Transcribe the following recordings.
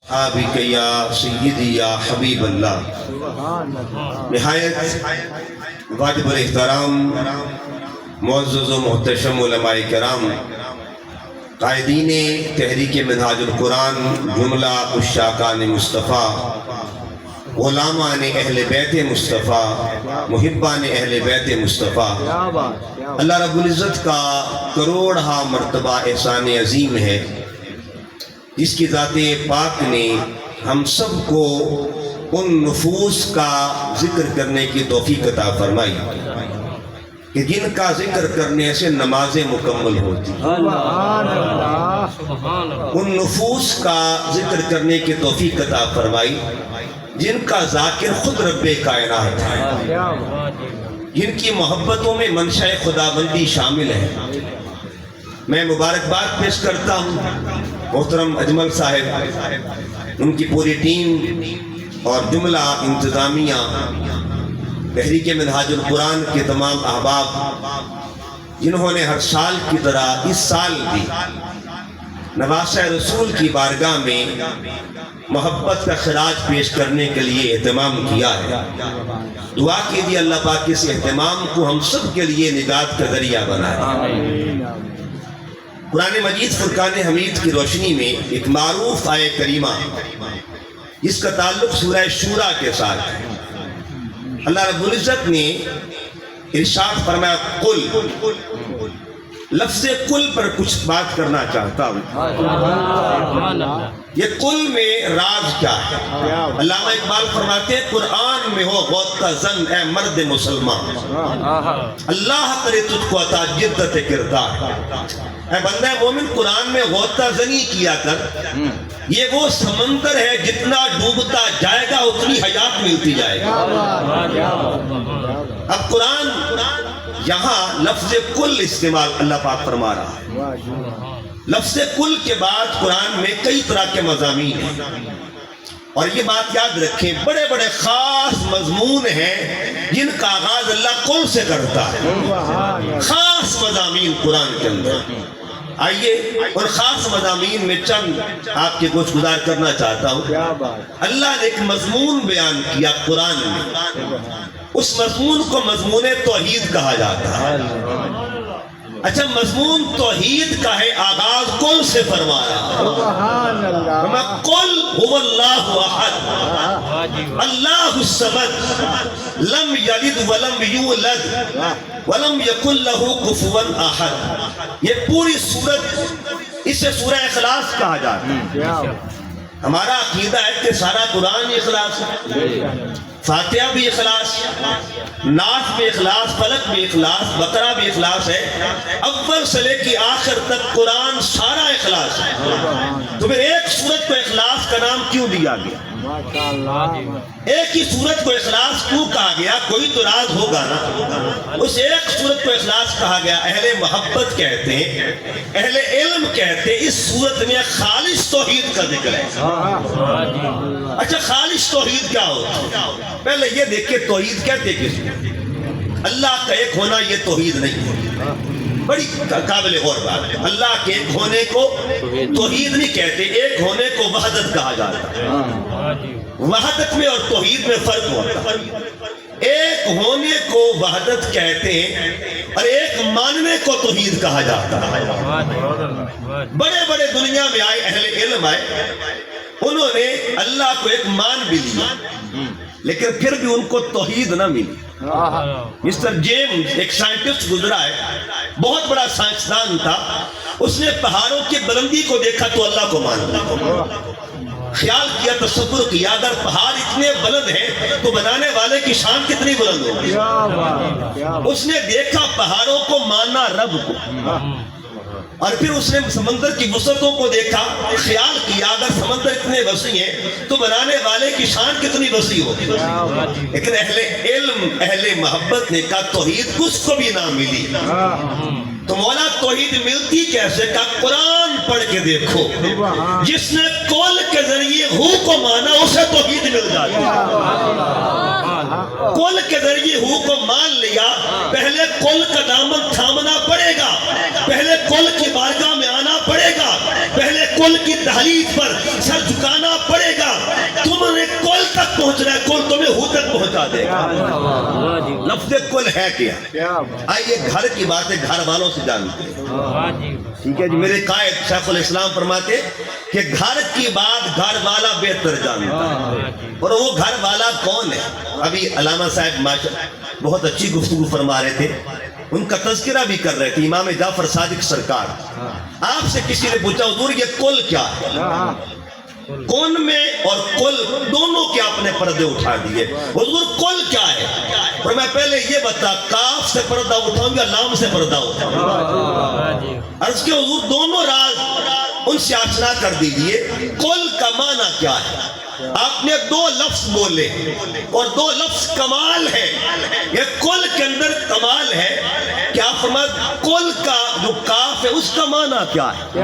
آبک یا سیدی یا حبیب اللہ، نہایت واجب الاحترام معزز و محتشم علماء کرام، قائدین تحریک منہاج القرآن، جملہ عشاقان مصطفیٰ، غلامان اہل بیت مصطفیٰ، محبان اہل بیت مصطفیٰ، اللہ رب العزت کا کروڑہا مرتبہ احسان عظیم ہے جس کی ذات پاک نے ہم سب کو ان نفوس کا ذکر کرنے کی توفیق عطا فرمائی کہ جن کا ذکر کرنے سے نمازیں مکمل ہوتی ہیں، ان نفوس کا ذکر کرنے کی توفیق عطا فرمائی جن کا ذاکر خود رب کائنات ہے، جن کی محبتوں میں منشاء خداوندی شامل ہے۔ میں مبارکباد پیش کرتا ہوں محترم اجمل صاحب، ان کی پوری ٹیم اور جملہ انتظامیہ، تحریک منہاج القرآن کے تمام احباب جنہوں نے ہر سال کی طرح اس سال بھی نواسہ رسول کی بارگاہ میں محبت کا خراج پیش کرنے کے لیے اہتمام کیا ہے۔ دعا کیجیے اللہ پاک اس اہتمام کو ہم سب کے لیے نجات کا ذریعہ بنائے۔ قرآن مجید فرقان حمید کی روشنی میں ایک معروف آیہ کریمہ جس کا تعلق سورہ شورا کے ساتھ ہے، اللہ رب العزت نے ارشاد فرمایا قل، لفظ قل پر کچھ بات کرنا چاہتا ہوں۔ یہ قل میں راز کیا ہے؟ علامہ اقبال فرماتے ہیں قرآن میں ہو غوط کا زن اے مرد مسلمان، اللہ کرے تجھ کو عطا جدت کردار۔ اے بندہ مومن قرآن میں غوطہ زنی کیا کر، یہ وہ سمندر ہے جتنا ڈوبتا جائے گا اتنی حیات ملتی جائے گا۔ اب قرآن یہاں لفظ کل استعمال اللہ پاک فرما رہا ہے۔ لفظ کل کے بعد قرآن میں کئی طرح کے مضامین ہیں، اور یہ بات یاد رکھیں بڑے بڑے خاص مضمون ہیں جن کا آغاز اللہ کل سے کرتا ہے، خاص مضامین قرآن کے اندر۔ آئیے اور خاص مضامین میں چند آپ کے کچھ گزار کرنا چاہتا ہوں۔ اللہ نے ایک مضمون بیان کیا قرآن میں، اس مضمون کو مضمون توحید کہا جاتا ہے۔ اچھا، مضمون توحید کا ہے، آغاز کل سے فرمایا، قل هو اللہ احد اللہ الصمد لم یلد ولم یولد ولم یکن لہ کفوا احد۔ یہ پوری سورت، اسے سورہ اخلاص کہا جاتا ہے۔ ہمارا عقیدہ ہے کہ سارا قرآن اخلاص ہے، فاتحہ بھی اخلاص، ناس بھی اخلاص، فلق بھی اخلاص، بقرہ بھی اخلاص ہے، اول سے لے کے آخر تک قرآن سارا اخلاص ہے۔ تو پھر ایک سورت کو اخلاص کا نام کیوں دیا گیا؟ ایک ہی سورت کو اخلاص کیوں کہا گیا؟ کوئی تو راز ہوگا نا۔ اس ایک سورت کو اخلاص کہا گیا، اہل محبت کہتے ہیں، اہل علم کہتے ہیں اس سورت میں خالص توحید کا ذکر ہے۔ اچھا، خالص توحید کیا ہوتا ہے؟ پہلے یہ دیکھیں توحید کہتے کس کو؟ اللہ کا ایک ہونا یہ توحید نہیں ہے، بڑی قابل غور بات ہے۔ اللہ کے ایک ہونے کو توحید نہیں کہتے، ایک ہونے کو وحدت کہا جاتا ہے۔ وحدت میں اور توحید میں فرق ہوتا ہے۔ ایک ہونے کو وحدت کہتے ہیں اور ایک ماننے کو توحید کہا جاتا ہے۔ بڑے بڑے دنیا میں آئے اہل علم آئے، انہوں نے اللہ کو ایک مان بھی لیا لیکن پھر بھی ان کو توحید نہ ملی۔ مسٹر جیمز ایک سائنٹسٹ گزرا ہے، بہت بڑا سائنسدان تھا، اس نے پہاڑوں کی بلندی کو دیکھا تو اللہ کو مان لیا، خیال کیا، تصور کیا اگر پہاڑ اتنے بلند ہیں تو بنانے والے کی شان کتنی بلند ہوگی۔ اس نے دیکھا پہاڑوں کو، مانا رب کو، اور پھر اس نے سمندر کی وسعتوں کو دیکھا، خیال کیا اگر سمندر اتنے وسیع ہیں تو بنانے والے کی شان کتنی وسیع ہوگی۔ لیکن اہل علم، اہل محبت نے کہا توحید کس کو بھی نہ ملی۔ تو مولا توحید ملتی کیسے؟ کہا قرآن پڑھ کے دیکھو، جس نے قول کے ذریعے ہو کو مانا اسے توحید مل جاتی۔ قول کے ذریعے ہو کو مان لیا، پہلے قول کا دامن تھامنا پڑے گا، پہلے قول کی بارگاہ میں آنا پڑے گا، پہلے کل کی دہلیز پر سر جھکانا پڑے گا. تم نے کل تک پہنچنا ہے, کل تمہیں ہو تک پہنچا دے گا. لفظ کل ہے کیا؟ آئیے گھر کی باتیں گھر والوں سے جانتے ہیں. ٹھیک ہے جی. میرے قائد شیخ الاسلام فرماتے کہ گھر کی بات گھر والا بہتر جانتا ہے. اور وہ گھر والا کون ہے؟ ابھی علامہ صاحب بہت اچھی گفتگو فرما رہے تھے, ان کا تذکرہ بھی کر رہے تھے, امام جعفر صادق سرکار. آپ سے کسی نے پوچھا حضور یہ کل کیا ہے؟ کون میں اور کل دونوں کے اپنے پردے اٹھا دیے. حضور کل کیا ہے؟ اور میں پہلے یہ بتا, کاف سے پردہ اٹھاؤں یا لام سے پردہ اٹھاؤں؟ عرض کے حضور دونوں راز ان سے آشنا کر دیجئے. کل کا معنی کیا ہے؟ آپ نے دو لفظ بولے اور دو لفظ کمال ہے. یہ کل کے اندر کمال ہے کہ آپ فرمائے کل کا جو کاف ہے اس کا معنی کیا ہے,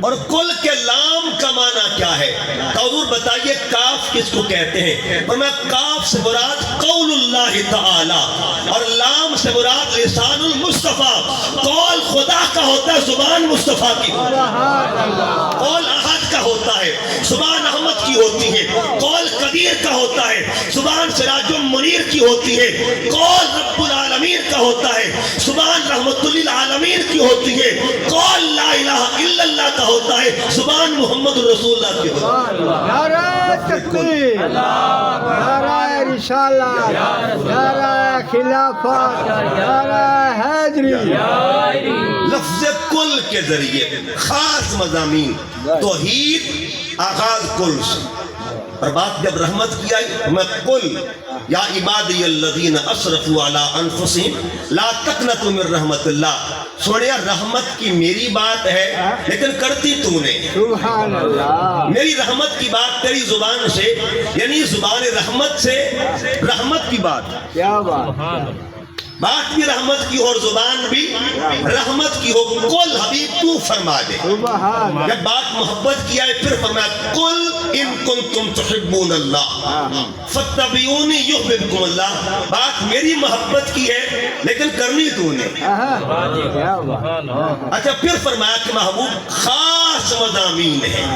اور کل کے لام کا معنی کیا ہے. تو حضور بتائیے کاف کس کو کہتے ہیں؟ اور میں کاف سے مراد قول اللہ تعالی اور لام سے مراد لسان المصطفیٰ. قول خدا کا ہوتا ہے, زبان مصطفیٰ کی. قول احد کا ہوتا ہے, زبان احمد کی ہوتی ہے. قول قدیر کا ہوتا ہے, زبان سراج منیر کی ہوتی ہے. قول رب العالمین کا ہوتا ہے, زبان رحمت للعالمین کی ہوتی ہے. قول لا الہ الا اللہ کا ہوتا ہے, زبان محمد رسول اللہ کی ہوتی ہے. نعرہ تکبیر, نعرہ رسالت, نعرہ خلافت, نعرہ حیدری. لفظ کل کے ذریعے خاص مضامین توحید آغاز کل سے. اور بات جب رحمت کی آئی, میں قل یا عبادی الذین اسرفوا علی انفسہم لا تقنطوا من رحمت اللہ. سوڑیا رحمت کی میری بات ہے لیکن کرتی تو نے. سبحان اللہ. میری رحمت کی بات تیری زبان سے, یعنی زبان رحمت سے رحمت کی بات. کیا بات, بات بھی رحمت کی اور زبان بھی رحمت کی ہو. قل حبیب تو فرما دے. سبحان. جب بات محبت کی آئے پھر فرمایا قل ان کنتم تحبون اللہ فاتبعونی یحببکم اللہ. بات میری محبت کی ہے لیکن کرنی تو نے. کیا بات. اچھا پھر فرمایا کہ محبوب خاص مضامین ہیں,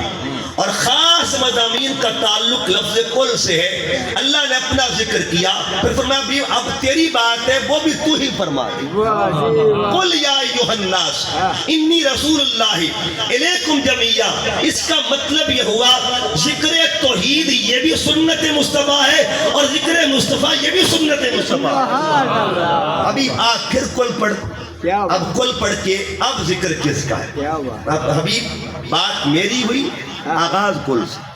اور خاص مضامین کا تعلق لفظ کل سے ہے. اللہ نے اپنا ذکر کیا, پھر فرمایا بھی اب تیری بات ہے وہ بھی تو ہی فرما دے. قل یا ایھا الناس انی رسول اللہ الیکم جمیعا. اس کا مطلب یہ ہوا ذکر توحید یہ بھی سنت مصطفیٰ ہے, اور ذکر مصطفیٰ یہ بھی سنت مصطفیٰ. ابھی آخر کل پڑھ, اب کل پڑھ کے اب ذکر کس کا ہے؟ اب حبیب بات میری ہوئی آغاز کل سے,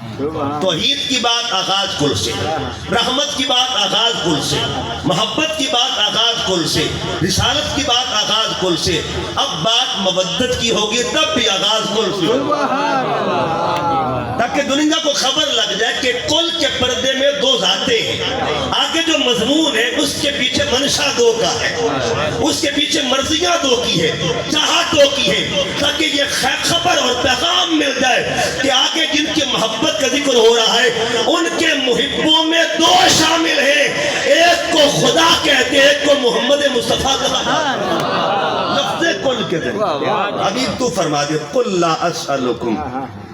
توحید کی بات آغاز کل سے, رحمت کی بات آغاز کل سے, محبت کی بات آغاز کل سے, رسالت کی بات آغاز کل سے. اب بات مودت کی ہوگی تب بھی آغاز کل سے, تاکہ دنیا کو خبر لگ جائے کہ کل کے پردے میں دو ذاتیں ہیں. آگے جو مضمون ہے اس کے پیچھے منشا دو کا ہے, اس کے پیچھے مرضیاں دو کی ہے, چاہت دو کی ہے, تاکہ یہ خبر اور پیغام مل جائے کہ آگے جن کی محبت کا ذکر ہو رہا ہے ان کے محبوں میں دو شامل ہیں, ایک کو خدا کہتے ہیں, ایک کو محمد مصطفیٰ کہا. لفظ کل کے ذریعے ابھی تو فرما دے قل لا اسألکم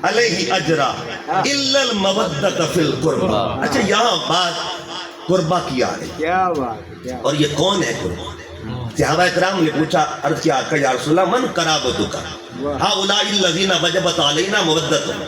علیہ اجرا الا المودۃ فی القربى. اچھا یہاں بات قربہ کی آ رہی ہے, اور یہ کون ہے قربہ؟ صحابہ اکرام نے پوچھا, عرض کیا کہ یا رسول اللہ من قرابتک ہؤلاء الذین وجبت علینا مودتہم.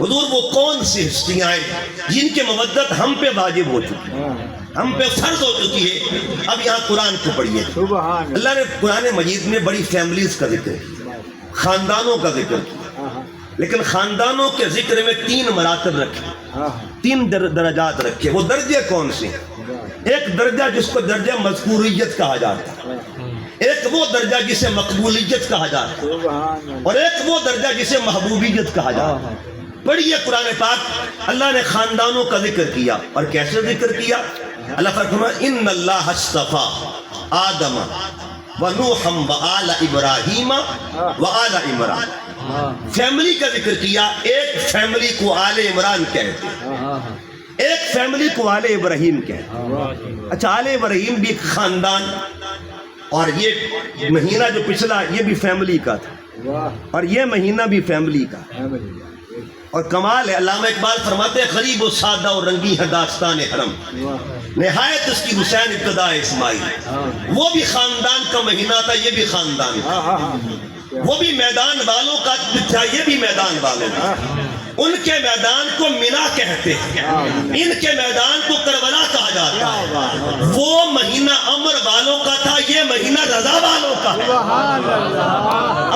حضور وہ کون سی ہستیاں ہیں جن کے مودت ہم پہ واجب ہو چکی ہے, ہم پہ فرض ہو چکی ہے. اب یہاں قرآن کو پڑھیے. اللہ نے قرآن مجید میں بڑی فیملیز کا ذکر کیا, خاندانوں کا ذکر کیا, لیکن خاندانوں کے ذکر میں تین مراتب رکھے, تین درجات رکھے. وہ درجے کون سے؟ ایک درجہ جس کو درجہ مذکوریت کہا جاتا ہے, ایک وہ درجہ جسے مقبولیت کہا جاتا ہے, اور ایک وہ درجہ جسے محبوبیت کہا جاتا ہے. پڑھیے قرآن پاک, اللہ نے خاندانوں کا ذکر کیا, اور کیسے ذکر کیا؟ اللہ فرمایا ان اللہ اصطفیٰ آدم ونوحا وآل ابراہیم وآل عمران. فیملی کا ذکر کیا, ایک فیملی کو آل عمران کہتے ہیں, ایک فیملی کو آل ابراہیم کہتے ہیں. اچھا آل ابراہیم بھی ایک خاندان, اور یہ مہینہ جو پچھلا یہ بھی فیملی کا تھا. اور یہ مہینہ بھی فیملی کا. اور کمال ہے، علامہ اقبال فرماتے ہیں غریب و سادہ اور رنگی ہے داستان حرم، نہایت اس کی حسین ابتدا اسماعیل. وہ بھی خاندان کا مہینہ تھا، یہ بھی خاندان کا. وہ بھی میدان والوں کا تھا، یہ بھی میدان والوں کا. ان کے میدان کو مینا کہتے ہیں، ان کے میدان کو کربلا کہا جاتا ہے. وہ مہینہ امر والوں کا تھا، یہ مہینہ رضا والوں کا ہے.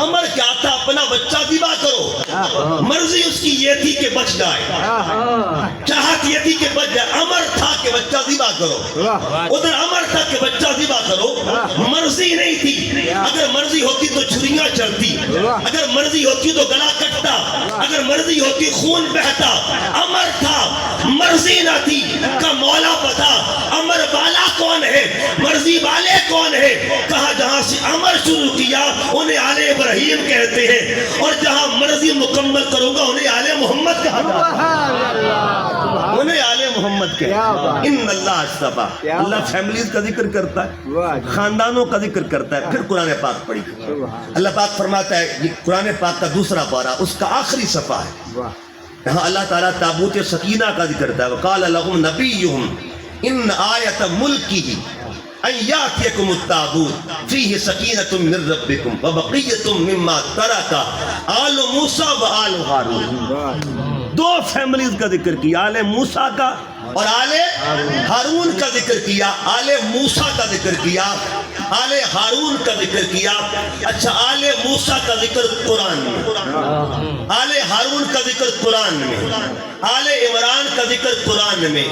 امر کیا تھا؟ اپنا بچہ ذبح کرو، مرضی اس کی یہ تھی کہ بچ جائے، چاہت یہ تھی کہ بچ جائے. امر تھا کہ بچہ ذبح کرو، ادھر امر تھا کہ بچہ ذبح کرو. مرضی نہیں تھی، اگر مرضی ہوتی تو چھریاں چلتی، اگر مرضی ہوتی تو گلا کٹتا، اگر مرضی ہوتی خون بہتا. امر تھا، مرضی نہ تھی. کا مولا پتا امر والا کون ہے، مرضی والے کون ہے. کہا جہاں سے امر شروع کیا انہیں آل ابراہیم کہتے ہیں، اور جہاں مرضی مکمل کروں گا انہیں آل محمد کہا جاتا ہے. انہیں آل محمد کہتے ہیں. ان اللہ اصطفیٰ، اللہ فیملیز کا ذکر کرتا ہے، خاندانوں کا ذکر کرتا ہے. پھر قرآن پاک پڑھی، اللہ پاک فرماتا ہے، یہ قرآن پاک کا دوسرا پارہ، اس کا آخری صفحہ ہے. یہاں اللہ تعالیٰ تابوت سکینہ کا ذکر کرتا ہے. وقال لهم نبیہم ان آیت ملکہ ان یاتیکم التابوت فیہ سکینۃ من ربکم وبقیۃ مما ترک آل موسیٰ و آل ہارون. دو فیملیز کا ذکر کیا، آل موسیٰ کا اور آل ہارون کا ذکر کیا. آل موسیٰ کا ذکر کیا، آل ہارون کا ذکر کیا. اچھا، آل موسیٰ کا ذکر قرآن میں، آل ہارون کا ذکر قرآن میں، آل عمران کا ذکر قرآن میں،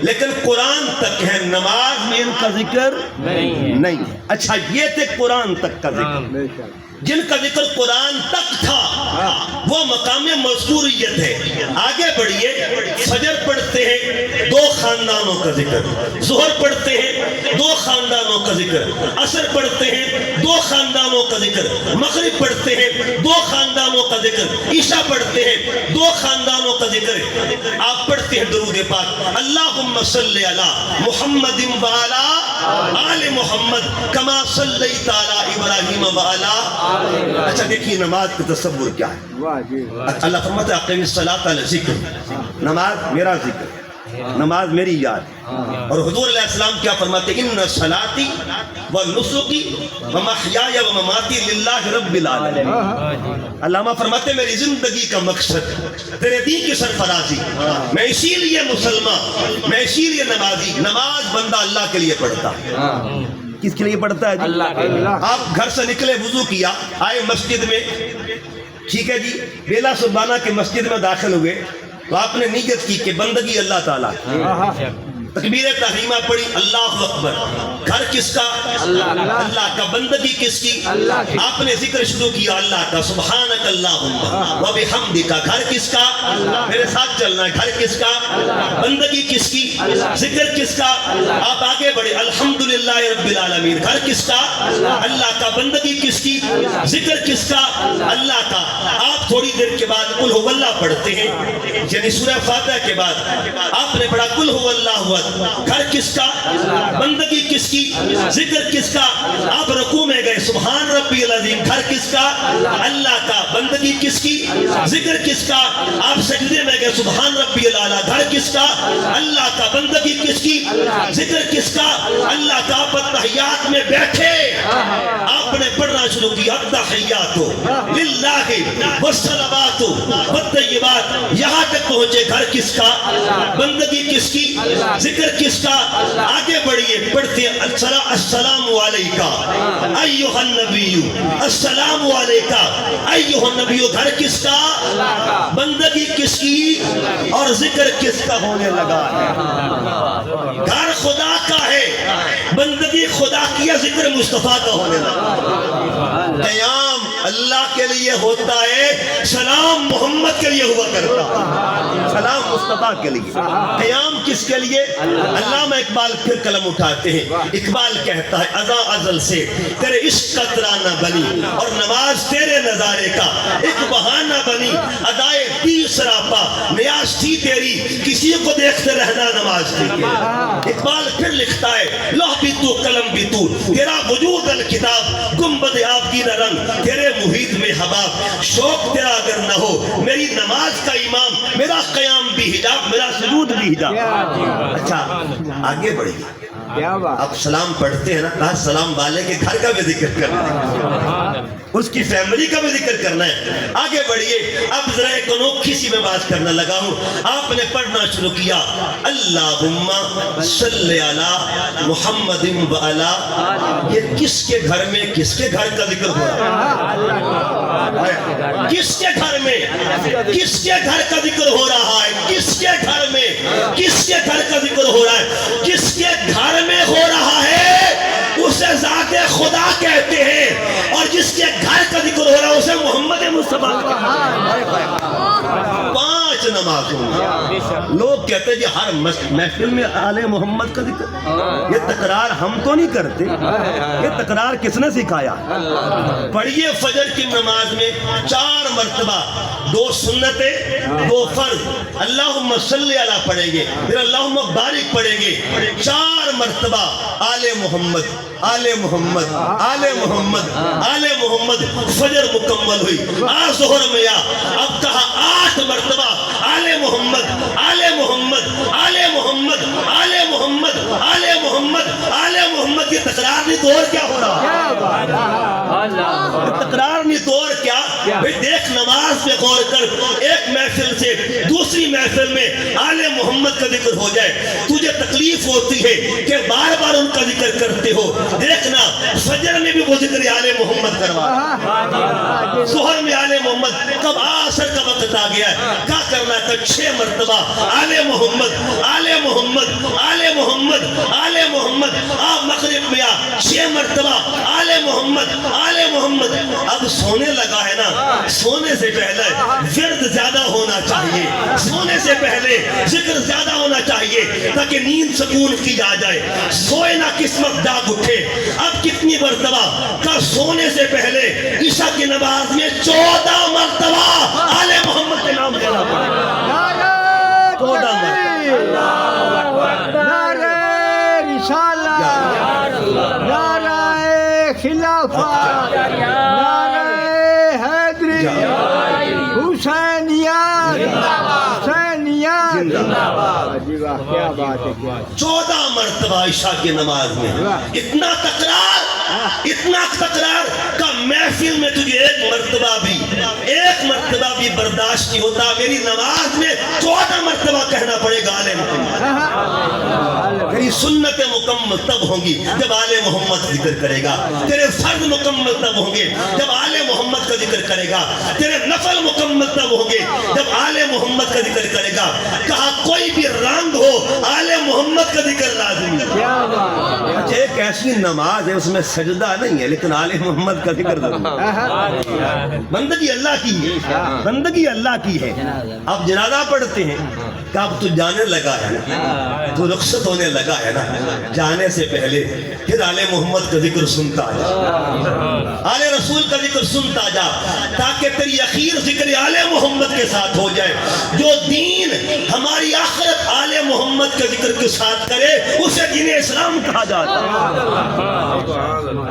لیکن قرآن تک ہے، نماز میں ان کا ذکر نہیں ہے. اچھا، یہ تھے قرآن تک کا ذکر. جن کا ذکر قرآن تک تھا وہ مقام مذکوریت ہے. آگے بڑھیے، فجر پڑھتے ہیں، دو خاندانوں کا ذکر. ظہر پڑھتے ہیں، دو خاندانوں کا ذکر. عصر پڑھتے ہیں، دو خاندانوں کا ذکر. مغرب پڑھتے ہیں، دو خاندانوں کا ذکر. عشاء پڑھتے ہیں، دو خاندانوں کا ذکر. آپ پڑھتے ہیں درود پاک، اللہم صلی علی محمد وعلی آل محمد کما صلیت علی ابراہیم وعلی. اچھا دیکھیے نماز کا تصور کیا ہے. اللہ فرماتا ہے اقیم الصلاۃ علی ذکر، نماز میرا ذکر، نماز میری یاد. اور حضور علیہ السلام کیا فرماتے ہیں؟ ان صلاتی و نسکی و محیای و مماتی للہ رب العالمین. علامہ فرماتے ہیں میری زندگی کا مقصد تیرے دین کی سرفرازی. میں اسی لیے مسلمان، میں اسی لیے نمازی. نماز بندہ اللہ کے لیے پڑھتا ہے. کس کے لیے پڑھتا ہے؟ اللہ کے لیے. آپ گھر سے نکلے، وضو کیا، آئے مسجد میں، ٹھیک ہے جی، بیلا سبحانہ کے مسجد میں داخل ہوئے تو آپ نے نیت کی کہ بندگی اللہ تعالیٰ، تکبیر تحریمہ پڑھی، اللہ اکبر. گھر کس کا؟ اللہ کا. بندگی کس کی؟ آپ نے ذکر شروع کیا اللہ کا، سبحانک اللہم و بحمدک. گھر کس کا؟ میرے ساتھ چلنا ہے. گھر کس کا؟ بندگی کس کی؟ ذکر کس کا؟ آپ آگے بڑھے، الحمدللہ رب العالمین. گھر کس کا؟ اللہ کا. بندگی کس کی؟ ذکر کس کا؟ اللہ کا. آپ تھوڑی دیر کے بعد قل هو اللہ پڑھتے ہیں، یعنی سورہ فاتحہ کے بعد آپ نے پڑھا قل هو اللہ. گھر کس کا؟ بندگی کس کی؟ ذکر کس کا؟ آپ رکوع میں گئے، سبحان ربی العظیم. گھر کس کا؟ اللہ کا. بندگی کس کی؟ ذکر کس کا؟ آپ سجدے میں گئے، سبحان ربی الاعلیٰ. گھر کس کا؟ اللہ کا. بندگی کس کی؟ ذکر کس کا؟ اللہ کا. آپ تحیات میں بیٹھے، آپ نے پڑھنا شروع کیا التحیات للہ والصلوات والطیبات، یہاں تک پہنچے. گھر کس کا؟ بندگی کس کی؟ ذکر کس کا؟ آگے بڑھیے، پڑھتے ہیں السلام علیکہ ایھا النبی، السلام علیکہ ایھا النبی. گھر کس کا؟ بندگی کس کی؟ اور ذکر کس کا ہونے لگا ہے؟ گھر خدا کا ہے، بندگی خدا کی ہے، ذکر مصطفیٰ کا ہونے لگا. قیام اللہ کے لیے ہوتا ہے، سلام محمد کے لیے ہوا کرتا ہے، سلام مصطفیٰ کے لیے. قیام کس کے لیے؟ علامہ اقبال پھر قلم اٹھاتے ہیں. اقبال کہتا ہے ازاں ازل سے تیرے عشق کا ترانہ بنی، اور نماز تیرے نظارے کا ایک بہانہ بنی. ادائے پیر سراپا نیاز تھی تیری، کسی کو دیکھتے رہنا نماز تھی. اقبال پھر لکھتا ہے لوح بھی تو قلم بھی تو، تیرا وجود الکتاب گنبد آبگینہ رنگ، تیرے محیط میں حباب شوق تیرا اگر نہ ہو میری نماز کا امام میرا قیام بھی حجاب میرا سجود بھی حجاب اچھا آگے بڑھیے کیا بات آپ سلام پڑھتے ہیں نا کہا سلام والے کے گھر کا بھی ذکر کرنا ہے اس کی فیملی کا بھی ذکر کرنا ہے آگے بڑھیے اب ذرا ایک انوکھی سی میں بات کرنا لگا ہوں آپ نے پڑھنا شروع کیا اللہم صلی علی محمد و علی یہ کس کے گھر میں کس کے گھر کا ذکر ہو رہا ہے کس کے گھر میں کس کے گھر کا ذکر ہو رہا ہے کس کے گھر میں کس کے گھر کا ذکر ہو رہا ہے جس کے گھر میں ہو رہا ہے اسے ذات خدا کہتے ہیں اور جس کے گھر کا ذکر ہو رہا ہے اسے محمد مصطفیٰ کہتے ہیں 5 نمازوں لوگ کہتے ہیں جی ہر محفل میں آل محمد کا ذکر یہ تکرار ہم تو نہیں کرتے یہ تکرار کس نے سکھایا پڑھیے فجر کی نماز میں 4 مرتبہ 2 سنتیں 2 فرض اللہم صلی علی پڑھیں گے پھر اللہم بارک پڑھیں گے 4 مرتبہ آل محمد آل محمد آل محمد آل محمد فجر مکمل ہوئی آج ظہر میں اب کہا 8 مرتبہ آل محمد آل محمد آل محمد آل محمد آل محمد آل محمد یہ تکرار نہیں تو اور کیا ہو رہا تکرار نہیں تو اور کیا بھئی دیکھ نماز پہ غور کر ایک محفل سے دوسری محفل میں آل محمد کا ذکر ہو جائے تجھے تکلیف ہوتی ہے کہ بار بار ان کا ذکر کرتے ہو دیکھنا فجر میں بھی وہ ذکر آل محمد کروا ظہر میں آل محمد کب عصر کا وقت آ گیا ہے کیا کرنا ہے 6 مرتبہ آل محمد آل محمد آل محمد آل محمد آپ مغرب میں 6 مرتبہ آل محمد آل محمد اب سونے لگا ہے نا سونے سے پہلے ورد زیادہ ہونا چاہیے سونے سے پہلے ذکر زیادہ ہونا چاہیے تاکہ نیند سکون کی جا جائے سوئے نہ قسمت جاگ اٹھے اب کتنی مرتبہ کا سونے سے پہلے عشاء کی نماز میں 14 مرتبہ آل محمد کے نام لینا پڑے 14 مرتبہ نعرہ رسالت نعرہ خلافت نعرہ حیدری حسینیت حسینیت کیا بات ہے 14 مرتبہ عشاء کی نماز میں اتنا تکرار کا محفل میں تجھے ایک مرتبہ بھی برداشت نہیں ہوتا میری نماز میں 14 مرتبہ کہنا پڑے گا آل محمد میری سنت مکمل تب ہوں گی جب آل محمد ذکر کرے گا تیرے فرض مکمل تب ہوں گے جب آل محمد کا ذکر کرے گا تیرے نفل مکمل تب ہوں گے جب آل محمد کا ذکر کرے گا کہا کوئی بھی رنگ ہو آل محمد کا ذکر لازم ہے ایک ایسی نماز ہے اس میں سجدہ نہیں ہے لیکن آل محمد کا ذکر ضرور بندگی اللہ کی ہے بندگی اللہ کی ہے اب جنازہ پڑھتے ہیں کہ اب تو جانے لگا ہے نا تو رخصت ہونے لگا ہے نا جانے سے پہلے پھر آل محمد کا ذکر سنتا جا آل رسول کا ذکر سنتا جا تاکہ تیری اخیر ذکر آل محمد کے ساتھ ہو جائے جو دین ہماری آخرت آل محمد کے ذکر کے ساتھ کرے اسے دین اسلام کہا جاتا ہے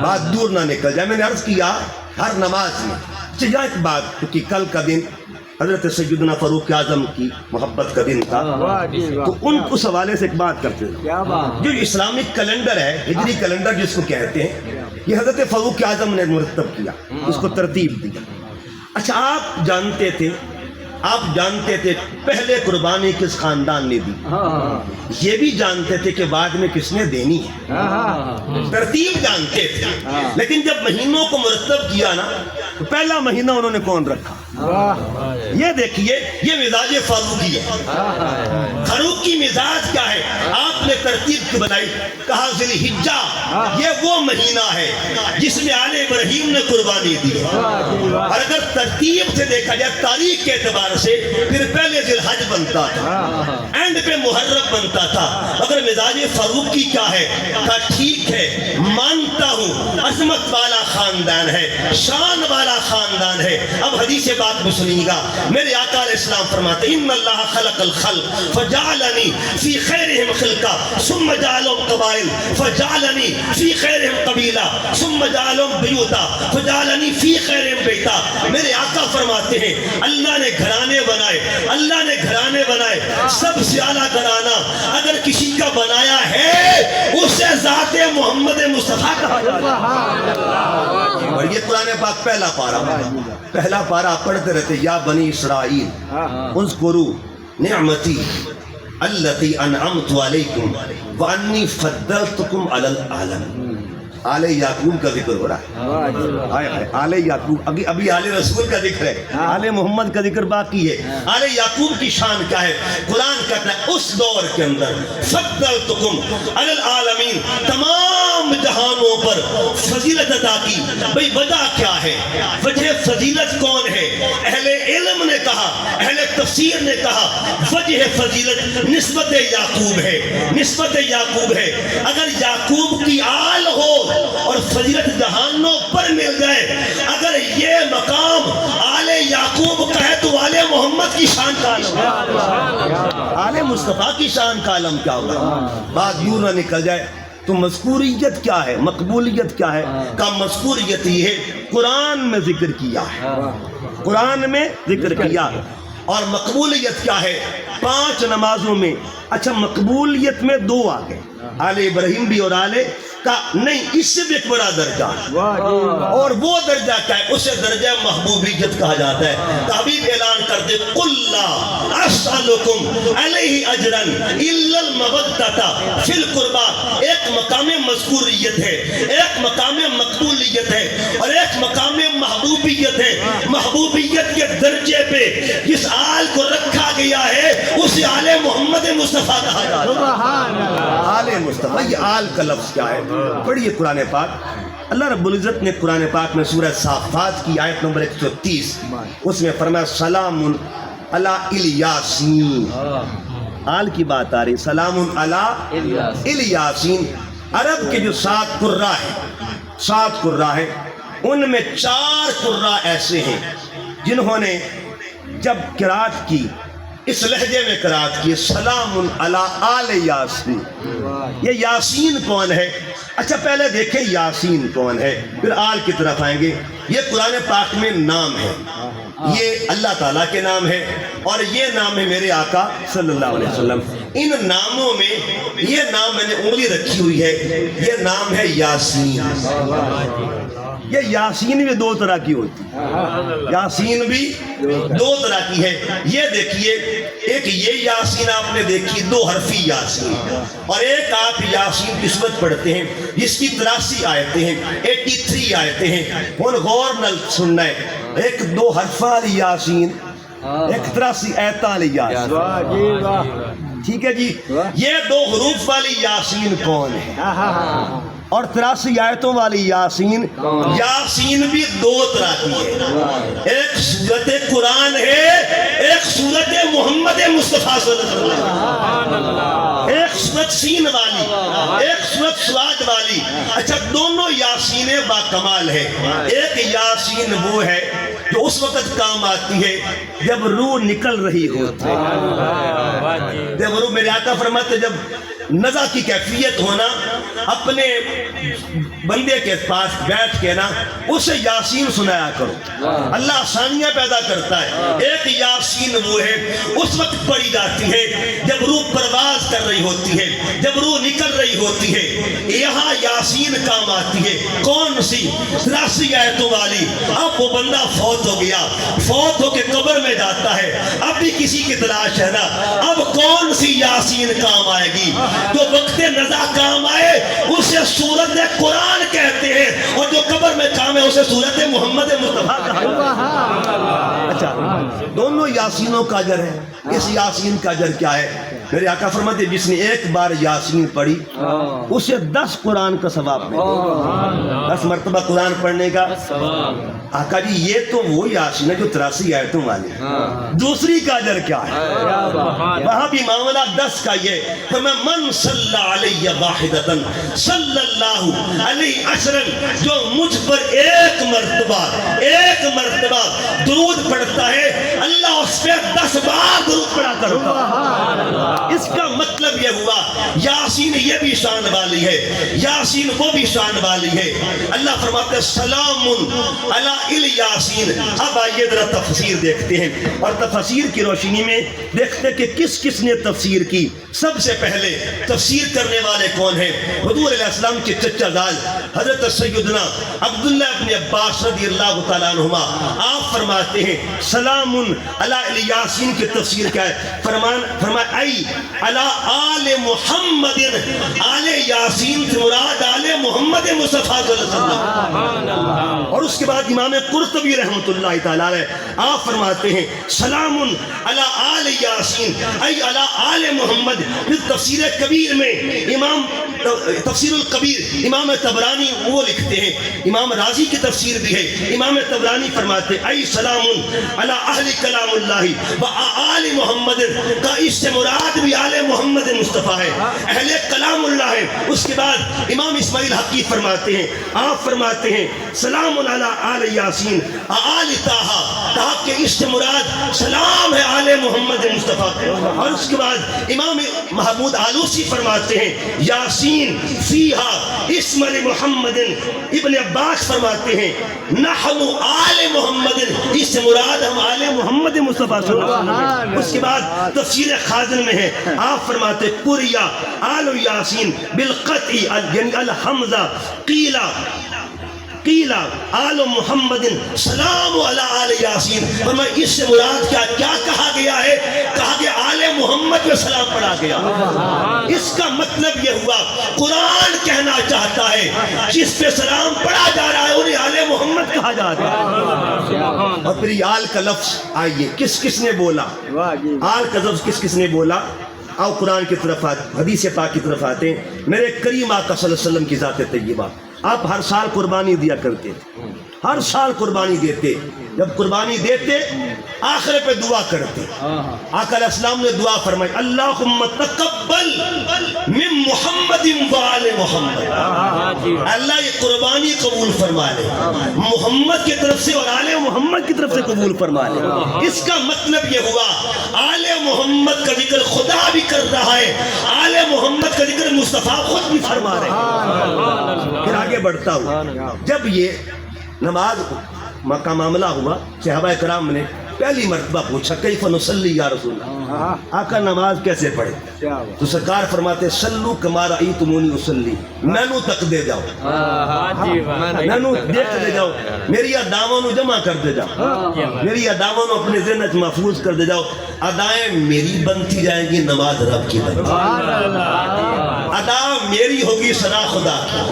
بات دور نہ نکل جائے میں نے عرض کیا ہر نماز میں چاہیے ایک بات کیونکہ کل کا دن حضرت سیدنا فاروق اعظم کی محبت کا دن تھا تو ان اس حوالے سے ایک بات کرتے ہیں جو اسلامک کیلنڈر ہے ہجری کیلنڈر جس کو کہتے ہیں یہ حضرت فاروق اعظم نے مرتب کیا اس کو ترتیب دیا اچھا آپ جانتے تھے پہلے قربانی کس خاندان نے دی یہ بھی جانتے تھے کہ بعد میں کس نے دینی ہے ترتیب جانتے تھے لیکن جب مہینوں کو مرتب کیا نا تو پہلا مہینہ انہوں نے کون رکھا یہ دیکھیے یہ مزاج فاروقی ہے فاروقی مزاج کیا ہے آپ نے ترتیب کی بنائی کہا ذی الحجہ یہ وہ مہینہ ہے جس میں آل ابراہیم نے قربانی دی اور اگر ترتیب سے دیکھا جائے تاریخ کے اعتبار سے پھر پہلے ذی الحج بنتا تھا اینڈ پہ محرم بنتا تھا اگر مزاج فاروقی کیا ہے کہا ٹھیک ہے مانتا ہوں عظمت والا خاندان ہے شان والا خاندان ہے اب حدیث بات میں سنیے گا میرے آقا علیہ السلام فرماتے ہیں ان اللہ خلق الخلق فجعلنی فی خیرہم خلقہ ثم جعلهم قبائل فجعلني في خيرهم قبیلہ ثم جعلهم بیوتا فجعلني في خيرهم بیتا. میرے آقا فرماتے ہیں اللہ نے گھرانے بنائے, اللہ نے گھرانے بنائے, سب سے اعلیٰ گھرانہ اگر کسی کا بنایا ہے اسے ذات محمد مصطفیٰ کہا جاتا ہے. اور یہ قرآن پاک پہلا پارہ پڑھتے رہتے, یا بنی اسرائیل اذکروا نعمتی التی انعمت علیکم وانی فضلتکم علی العالمین. آل یعقوب کا ذکر ہو رہا ہے, آل یعقوب, ابھی آل رسول کا ذکر ہے, آل محمد کا ذکر باقی ہے. آل یعقوب کی شان کیا ہے؟ قرآن کہتا ہے اس دور کے اندر فضلتکم علی العالمین, تمام جہانوں پر فضیلت عطا کی. بھئی وجہ کیا ہے؟ وجہ فضیلت کون ہے؟ اہل علم نے کہا, اہل تفسیر نے کہا وجہ فضیلت نسبت یعقوب ہے, نسبت یعقوب ہے. اگر یعقوب کی آل ہو اور فضیلت جہانوں پر مل جائے, اگر یہ مقام آل یعقوب کا ہے تو آل محمد کی شان کا عالم ہے, آل مصطفیٰ کی شان کا عالم کیا ہوگا؟ بات یوں نہ نکل جائے تو مذکوریت کیا ہے, مقبولیت کیا ہے؟ کا مذکوریت یہ ہے قرآن میں ذکر کیا ہے, قرآن میں ذکر کیا. اور مقبولیت کیا ہے؟ 5 نمازوں میں. اچھا مقبولیت میں 2 آ گئے, آل ابراہیم بھی اور آل کا نہیں, اس سے بھی ایک بڑا درجہ ہے. اور وہ درجہ کیا ہے؟ اسے درجہ محبوبیت کہا جاتا ہے. حبیب اعلان کر دے قل لا اسألکم علیہ اجرا الا المودۃ فی القربى. ایک مقام مذکوریت ہے, ایک مقام مقبولیت ہے, اور ایک مقام محبوبیت ہے. محبوبیت کے درجے پہ جس آل کو رکھا گیا ہے اسے آل محمد مصطفیٰ کہا جاتا ہے. آل مصطفیٰ, یہ آل کا لفظ کیا ہے؟ پڑھیے قرآن پاک. اللہ رب العزت نے قرآن پاک میں سورہ صافات کی آیت نمبر 130 اس میں فرمایا سلام علی الیاسین. آل کی بات آ رہی, سلام علی الیاسین. عرب کے جو 7 قرہ ہیں, 7 قرہ ہیں, ان میں 4 قرہ ایسے ہیں جنہوں نے جب قرات کی اس لہجے میں قرات کی سلام علی آل یاسین. یہ یاسین کون ہے؟ اچھا پہلے دیکھیں یاسین کون ہے, پھر آل کی طرف آئیں گے. یہ قرآن پاک میں نام ہے, یہ اللہ تعالیٰ کے نام ہے, اور یہ نام ہے میرے آقا صلی اللہ علیہ وسلم. ان ناموں میں یہ نام میں نے انگلی رکھی ہوئی ہے, یہ نام ہے یاسین. یہ یاسین بھی 2 طرح کی ہوتی ہے, یاسین بھی 2 طرح کی ہے. یہ دیکھیے, ایک یہ یاسین آپ نے دیکھی 2 حرفی یاسین, اور ایک آپ یاسین کی صورت پڑھتے ہیں جس کی 83 آیتیں ہیں, 83 آیتیں ہیں. اور غور نہ سننا ہے, ایک 2 حرف والی یاسین, ایک 83 آیت والی یاسین. ٹھیک ہے جی, یہ 2 حروف والی یاسین کون ہے؟ اور 83 آیتوں والی یاسین, یاسین بھی 2 طرح کی ہے. ایک سورت قرآن ہے, ایک سورت محمد مصطفیٰ صلی اللہ علیہ وسلم, ایک سورت سین والی, ایک سورت سواد والی. اچھا دونوں یاسینیں با کمال ہے. ایک یاسین وہ ہے جو اس وقت کام آتی ہے جب روح نکل رہی ہوتی ہے, جب روح, میرے آقا فرماتے جب نزع کی کیفیت ہونا, اپنے بندے کے پاس بیٹھ کے نا اسے یاسین سنایا کرو, اللہ آسانیاں پیدا کرتا ہے. ایک یاسین وہ ہے اس وقت پڑھی جاتی ہے جب روح پرواز کر رہی ہوتی ہے, جب روح نکل رہی ہوتی ہے. یہاں یاسین کام آتی ہے کون سی؟ 83 آیتوں والی. اب وہ بندہ فوت ہو گیا, فوت ہو کے قبر میں جاتا ہے, اب بھی کسی کی تلاش ہے نا, اب کون سی یاسین کام آئے گی؟ جو وقت نزع کام آئے اسے سورت قرآن کہتے ہیں, اور جو قبر میں کام ہے اسے سورت محمد مصطفیٰ کہا جاتا ہے. اچھا دونوں یاسینوں کا اجر ہے. اس یاسین کا اجر کیا ہے؟ میرے آقا فرماتے جس نے ایک بار یاسین پڑھی اسے 10 قرآن کا ثواب ملے, 10 مرتبہ قرآن پڑھنے کا. آقا جی یہ تو وہ یاسین ہے جو 83 آیتوں والی. دوسری کا اجر کیا ہے؟ وہاں بھی معاملہ 10 کا یہ, من صلی علیہ واحدۃ صلی اللہ علیہ عشرا, جو مجھ پر ایک مرتبہ درود پڑھتا ہے اللہ اس پہ 10 بار درود پڑھا کرتا. اس کا مطلب یہ ہوا یاسین یہ بھی شان والی ہے، یاسین وہ بھی شان والی ہے۔ اللہ فرماتے ہیں سلام علی الیاسین۔ اب آئیے ذرا تفسیر دیکھتے ہیں، اور تفسیر کی روشنی میں دیکھتے ہیں کہ کس کس نے تفسیر کی۔ سب سے پہلے تفسیر کرنے والے کون ہیں؟ حضور علیہ السلام کے چچا زاد حضرت سیدنا عبداللہ ابن عباس رضی اللہ تعالیٰ عنہما، آپ فرماتے ہیں سلام علی الیاسین کی تفسیر کیا ہے؟ فرمایا ای علی آل محمد، آل یاسین سے مراد آل محمد مصطفیٰ صلی اللہ علیہ وسلم۔ اور اس کے بعد امام قرطبی رحمۃ اللہ تعالیٰ علیہ آپ فرماتے ہیں سلام علی آل یاسین ای علی آل محمد۔ پھر تفسیر کبیر میں امام تفسیر الکبیر امام طبرانی وہ لکھتے ہیں، امام رازی کی تفسیر بھی ہے، امام طبرانی فرماتے ہیں ای سلام علی اہل کلام اللہ و آل محمد، کا اس سے مراد بھی آل محمد مصطفیٰ ہے، اہل کلام اللہ ہے۔ اس کے بعد امام اسماعیل حقی فرماتے ہیں، آپ فرماتے ہیں سلام علی آل یاسین آل طٰہٰ، طٰہٰ کے اس سے مراد سلام ہے آل محمد مصطفیٰ۔ اور اس کے بعد امام محمود آلوسی فرماتے ہیں یاسین فیہا اسم محمد۔ ابن عباس فرماتے ہیں نحن آل محمد، اس سے مراد ہم آل محمد مصطفیٰ صلی اللہ علیہ وسلم۔ اس کے بعد تفسیر خازن میں ہے، آپ فرماتے قریا آل یاسین بالقطع یعنی الحمزہ قیل آل محمد سلام علی آل یاسین۔ فرمایا اس سے مراد کیا کہا گیا ہے؟ کہا گیا آل محمد میں سلام پڑھا گیا۔ اس کا مطلب یہ ہوا قرآن کہنا چاہتا ہے جس پہ سلام پڑھا جا رہا ہے انہیں آل محمد کہا جا رہا ہے۔ اور پھر یہ آل کا لفظ آئیے کس کس نے بولا؟ آل کا لفظ کس کس نے بولا؟ آؤ قرآن کی طرف آتے، حدیث پاک کی طرف آتے ہیں۔ میرے کریم آقا صلی اللہ علیہ وسلم کی ذات طیبہ، آپ ہر سال قربانی دیا کرتے، ہر سال قربانی دیتے، جب قربانی دیتے آخر پہ دعا کرتے۔ آقا علیہ السلام نے دعا فرمائی اللہم تقبل من محمد و آل محمد، اللہ یہ قربانی قبول فرما لے، محمد کی طرف سے اور آل محمد کی طرف سے قبول فرما لے۔ اس کا مطلب یہ ہوا آل محمد کا ذکر خدا بھی کر رہا ہے، آل محمد کا ذکر مصطفیٰ خود بھی فرما رہے ہیں۔ پھر آگے بڑھتا ہوں، جب یہ نماز کا معاملہ ہوا، صحابہ کرام نے پہلی مرتبہ پوچھا کیف نصلی یا رسول اللہ، آقا نماز کیسے پڑھے؟ تو سرکار فرماتے سلو کما رأیتمونی اصلی، مینو تک دے جاؤ، مینو دیکھ دے جاؤ، میری اداواں نو جمع کر دے جاؤ، میری اداواں نو اپنے ذہن وچ محفوظ کر دے جاؤ۔ ادائیں میری بنتی جائیں گی، نماز رب کی بنتی جائے گی۔ ادا میری ہوگی، ثنا خدا کی،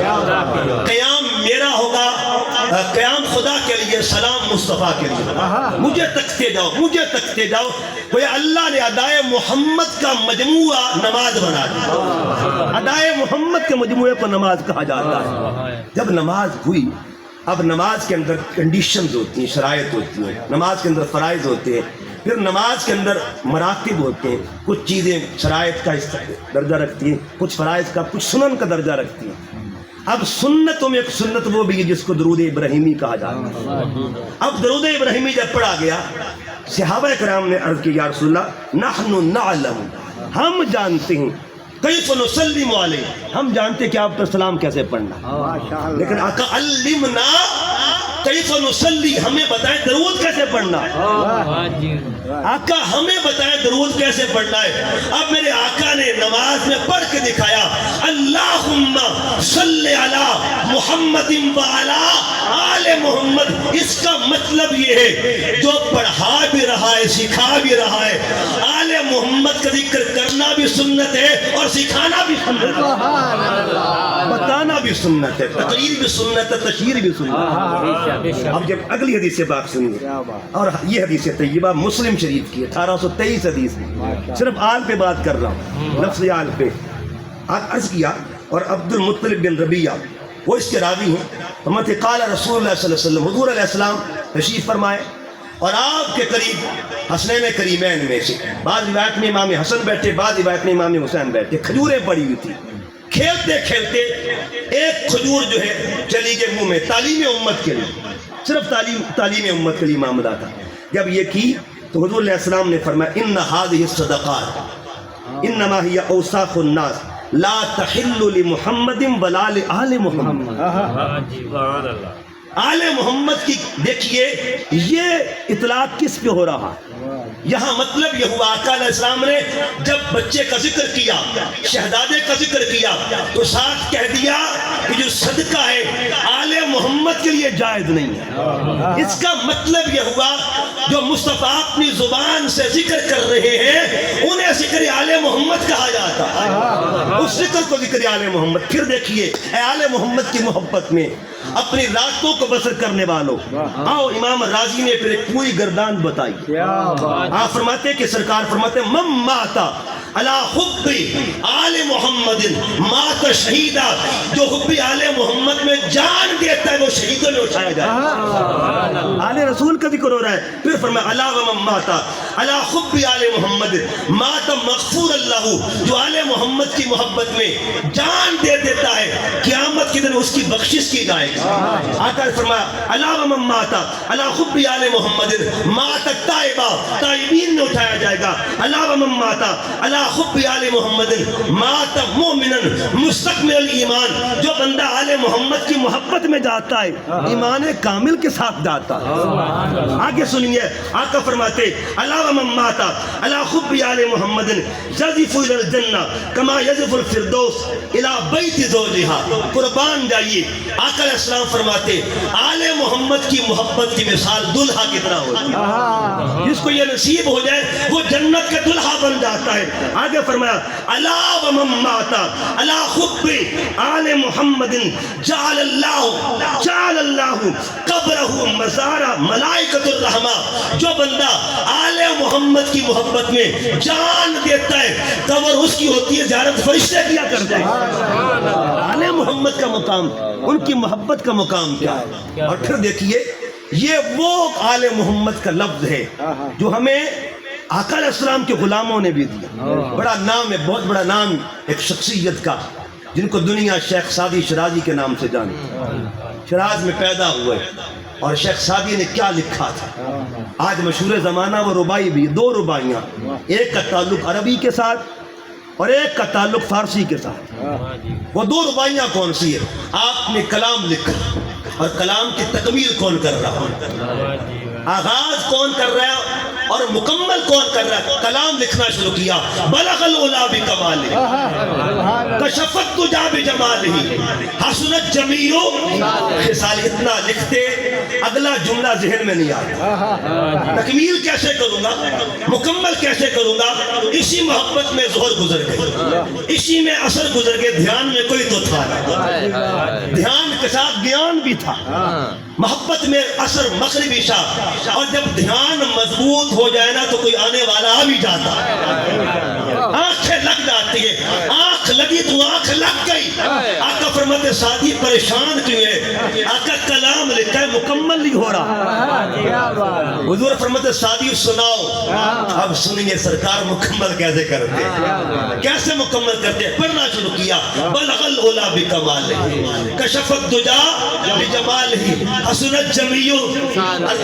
قیام میرا ہوگا، قیام خدا کے لیے، سلام مصطفیٰ کے لیے۔ مجھے تکتے جاؤ، مجھے تکتے جاؤ۔ وہ اللہ نے ادائے محمد کا مجموعہ نماز بنا دیا، ادائے محمد کے مجموعے کو نماز کہا جاتا ہے۔ جب نماز ہوئی، اب نماز کے اندر کنڈیشنز ہوتی ہیں، شرائط ہوتی ہیں، نماز کے اندر فرائض ہوتے ہیں، پھر نماز کے اندر مراتب ہوتے ہیں، کچھ چیزیں شرائط کا درجہ رکھتی ہیں، کچھ فرائض کا، کچھ سنن کا درجہ رکھتی ہیں۔ اب سنتوں میں ایک سنت وہ بھی ہے جس کو درود ابراہیمی کہا جاتا ہے۔ اب درود ابراہیمی جب پڑھا گیا، صحابہ کرام نے عرض کی یا رسول اللہ نحن نعلم، ہم جانتے ہیں کیف نسلم علیہ، ہم جانتے ہیں کہ آپ پر سلام کیسے پڑھنا، لیکن آقا علمنا کیف نصلی، ہمیں بتائیں درود کیسے پڑھنا، آقا ہمیں بتائیں درود کیسے پڑھنا ہے۔ اب میرے آقا نے نماز میں پڑھ کے دکھایا اللہم صلی علی محمد و علی آل محمد۔ اس کا مطلب یہ ہے جو پڑھا بھی رہا ہے، سکھا بھی رہا ہے، آل محمد کا ذکر کرنا بھی سنت ہے اور سکھانا بھی سنت ہے، بتانا بھی سنت ہے، تقریر بھی سنت ہے، تشہیر بھی سنت ہے۔ اب جب اگلی حدیث سے بات سنیے، اور یہ حدیث طیبہ مسلم شریف کی 1823 حدیث ہے، صرف آل پہ بات کر رہا ہوں، لفظ آل پہ عرض کیا۔ اور عبد المطلب بن ربیعہ وہ اس کے راوی ہیں، فرماتے قال رسول اللہ صلی اللہ علیہ وسلم، حضور علیہ السلام تشریف فرمائے اور آپ کے قریب حسنین کریمین میں سے بعض روایت میں امام حسن بیٹھے، بعض روایت میں امام حسین بیٹھے، کھجوریں پڑی ہوئی تھی۔ کھیلتے کھیلتے ایک کھجور جو ہے چلی گئی منہ میں، تعلیم امت کے لیے، صرف تعلیم امت کے لیے معاملہ تھا۔ جب یہ کی تو حضور علیہ السلام نے فرمایا ان هذه الصدقات، انما ہی اوصاف الناس لا تحل لمحمد ولا لآل محمد. آل محمد کی دیکھیے یہ اطلاق کس پہ ہو رہا؟ یہاں مطلب یہ ہوا آقا علیہ السلام نے جب بچے کا ذکر کیا، شہزادے کا ذکر کیا، تو ساتھ کہہ دیا کہ جو صدقہ ہے آل محمد کے لیے جائز نہیں ہے. اس کا مطلب یہ ہوا جو مصطفیٰ اپنی زبان سے ذکر کر رہے ہیں انہیں ذکر آل محمد کہا جاتا ہے. اس ذکر کو ذکر آل محمد. پھر دیکھیے اے آل محمد کی محبت میں اپنی راتوں کو بسر کرنے والوں، آؤ امام راضی نے پھر ایک پوری گردان بتائی. آپ فرماتے کہ سرکار فرماتے من ماتا علی حب آل محمد مات شہیدہ، جو حب آل محمد میں جان دیتا ہے وہ شہیدوں میں اٹھایا جائے. آل رسول کا ذکر ہو رہا ہے. پھر فرمایا علی ومن ماتا علی حب آل محمد مات مغفور اللہ، جو آل محمد کی محبت میں جان دے دیتا ہے قیامت کے دن اس کی بخشش کی جائے گی. آقا نے فرمایا علی ومن ماتا علی حب آل محمد مات تائبہ، تائبین میں اٹھایا جائے گا. علی ومن ماتا علی حب آل محمد مات مومنا مستقمل الایمان، جو بندہ آل محمد کی محبت میں جاتا ہے ایمان کامل کے ساتھ جاتا ہے. آگے سنیے آقا فرماتے علی ومن مات علی حب آل محمد یزف الی الجنہ کما یزف الفردوس الی بیت زوجها. قربان جائیے آقا علیہ السلام فرماتے آل محمد کی محبت کی مثال دلہا کی طرح ہوتی ہے. جس کو یہ نصیب ہو جائے وہ جنت کا دلہا بن جاتا ہے. آگے فرمایا علی ومن مات علی حب آل محمد جعل اللہ قبرہ مزار ملائکۃ الرحمہ. جو بندہ آل محمد کی محبت میں جان دیتا ہے قبر اس کی ہوتی ہے زیارت فرشتے کیا کرتے ہیں. آل محمد کا مقام، ان کی محبت کا مقام کیا ہے. اور پھر دیکھیے یہ وہ آل محمد کا لفظ ہے جو ہمیں آقا علیہ السلام کے غلاموں نے بھی دیا. بڑا نام ہے، بہت بڑا نام ایک شخصیت کا جن کو دنیا شیخ سعدی شرازی کے نام سے جانتی. شراز میں پیدا ہوئے اور شیخ سعدی نے کیا لکھا تھا آج مشہور زمانہ. وہ ربائی بھی، دو ربائیاں، ایک کا تعلق عربی کے ساتھ اور ایک کا تعلق فارسی کے ساتھ. وہ دو ربائیاں کون سی ہے؟ آپ نے کلام لکھا اور کلام کی تکمیل کون کر رہا ہے؟ آغاز کون کر رہا ہے اور مکمل کون کر رہا ہے؟ کلام لکھنا شروع کیا. بلغ العلا بکمالہ کشفت تجا بجمالہ حسنت جمیع خصال. اتنا لکھتے اگلا جملہ ذہن میں نہیں آتا. تکمیل کیسے کروں گا، مکمل کیسے کروں گا؟ اسی محبت میں ظہر گزر گئے، اسی میں عصر گزر گئے. دھیان میں کوئی تو تھا، دھیان کے ساتھ گیان بھی تھا. محبت میں عصر مغرب عشاء. اور جب دھیان مضبوط ہو جائے نا تو کوئی آنے والا آ بھی جاتا ہے. آنکھیں لگ جاتی ہے، آنکھ لگی تو آنکھ لگ گئی. آقا فرماتے سعدی پریشان کیوں ہے؟ آقا کلام لکھا ہے مکمل نہیں ہو رہا. حضور فرماتے سعدی سناؤ. اب سنیے سرکار مکمل کیسے کرتے، کیسے مکمل کرتے. پڑھنا شروع کیا. بلغ العلا بکمالہ کشفت الدجا بجمالہ حسنت جمیع.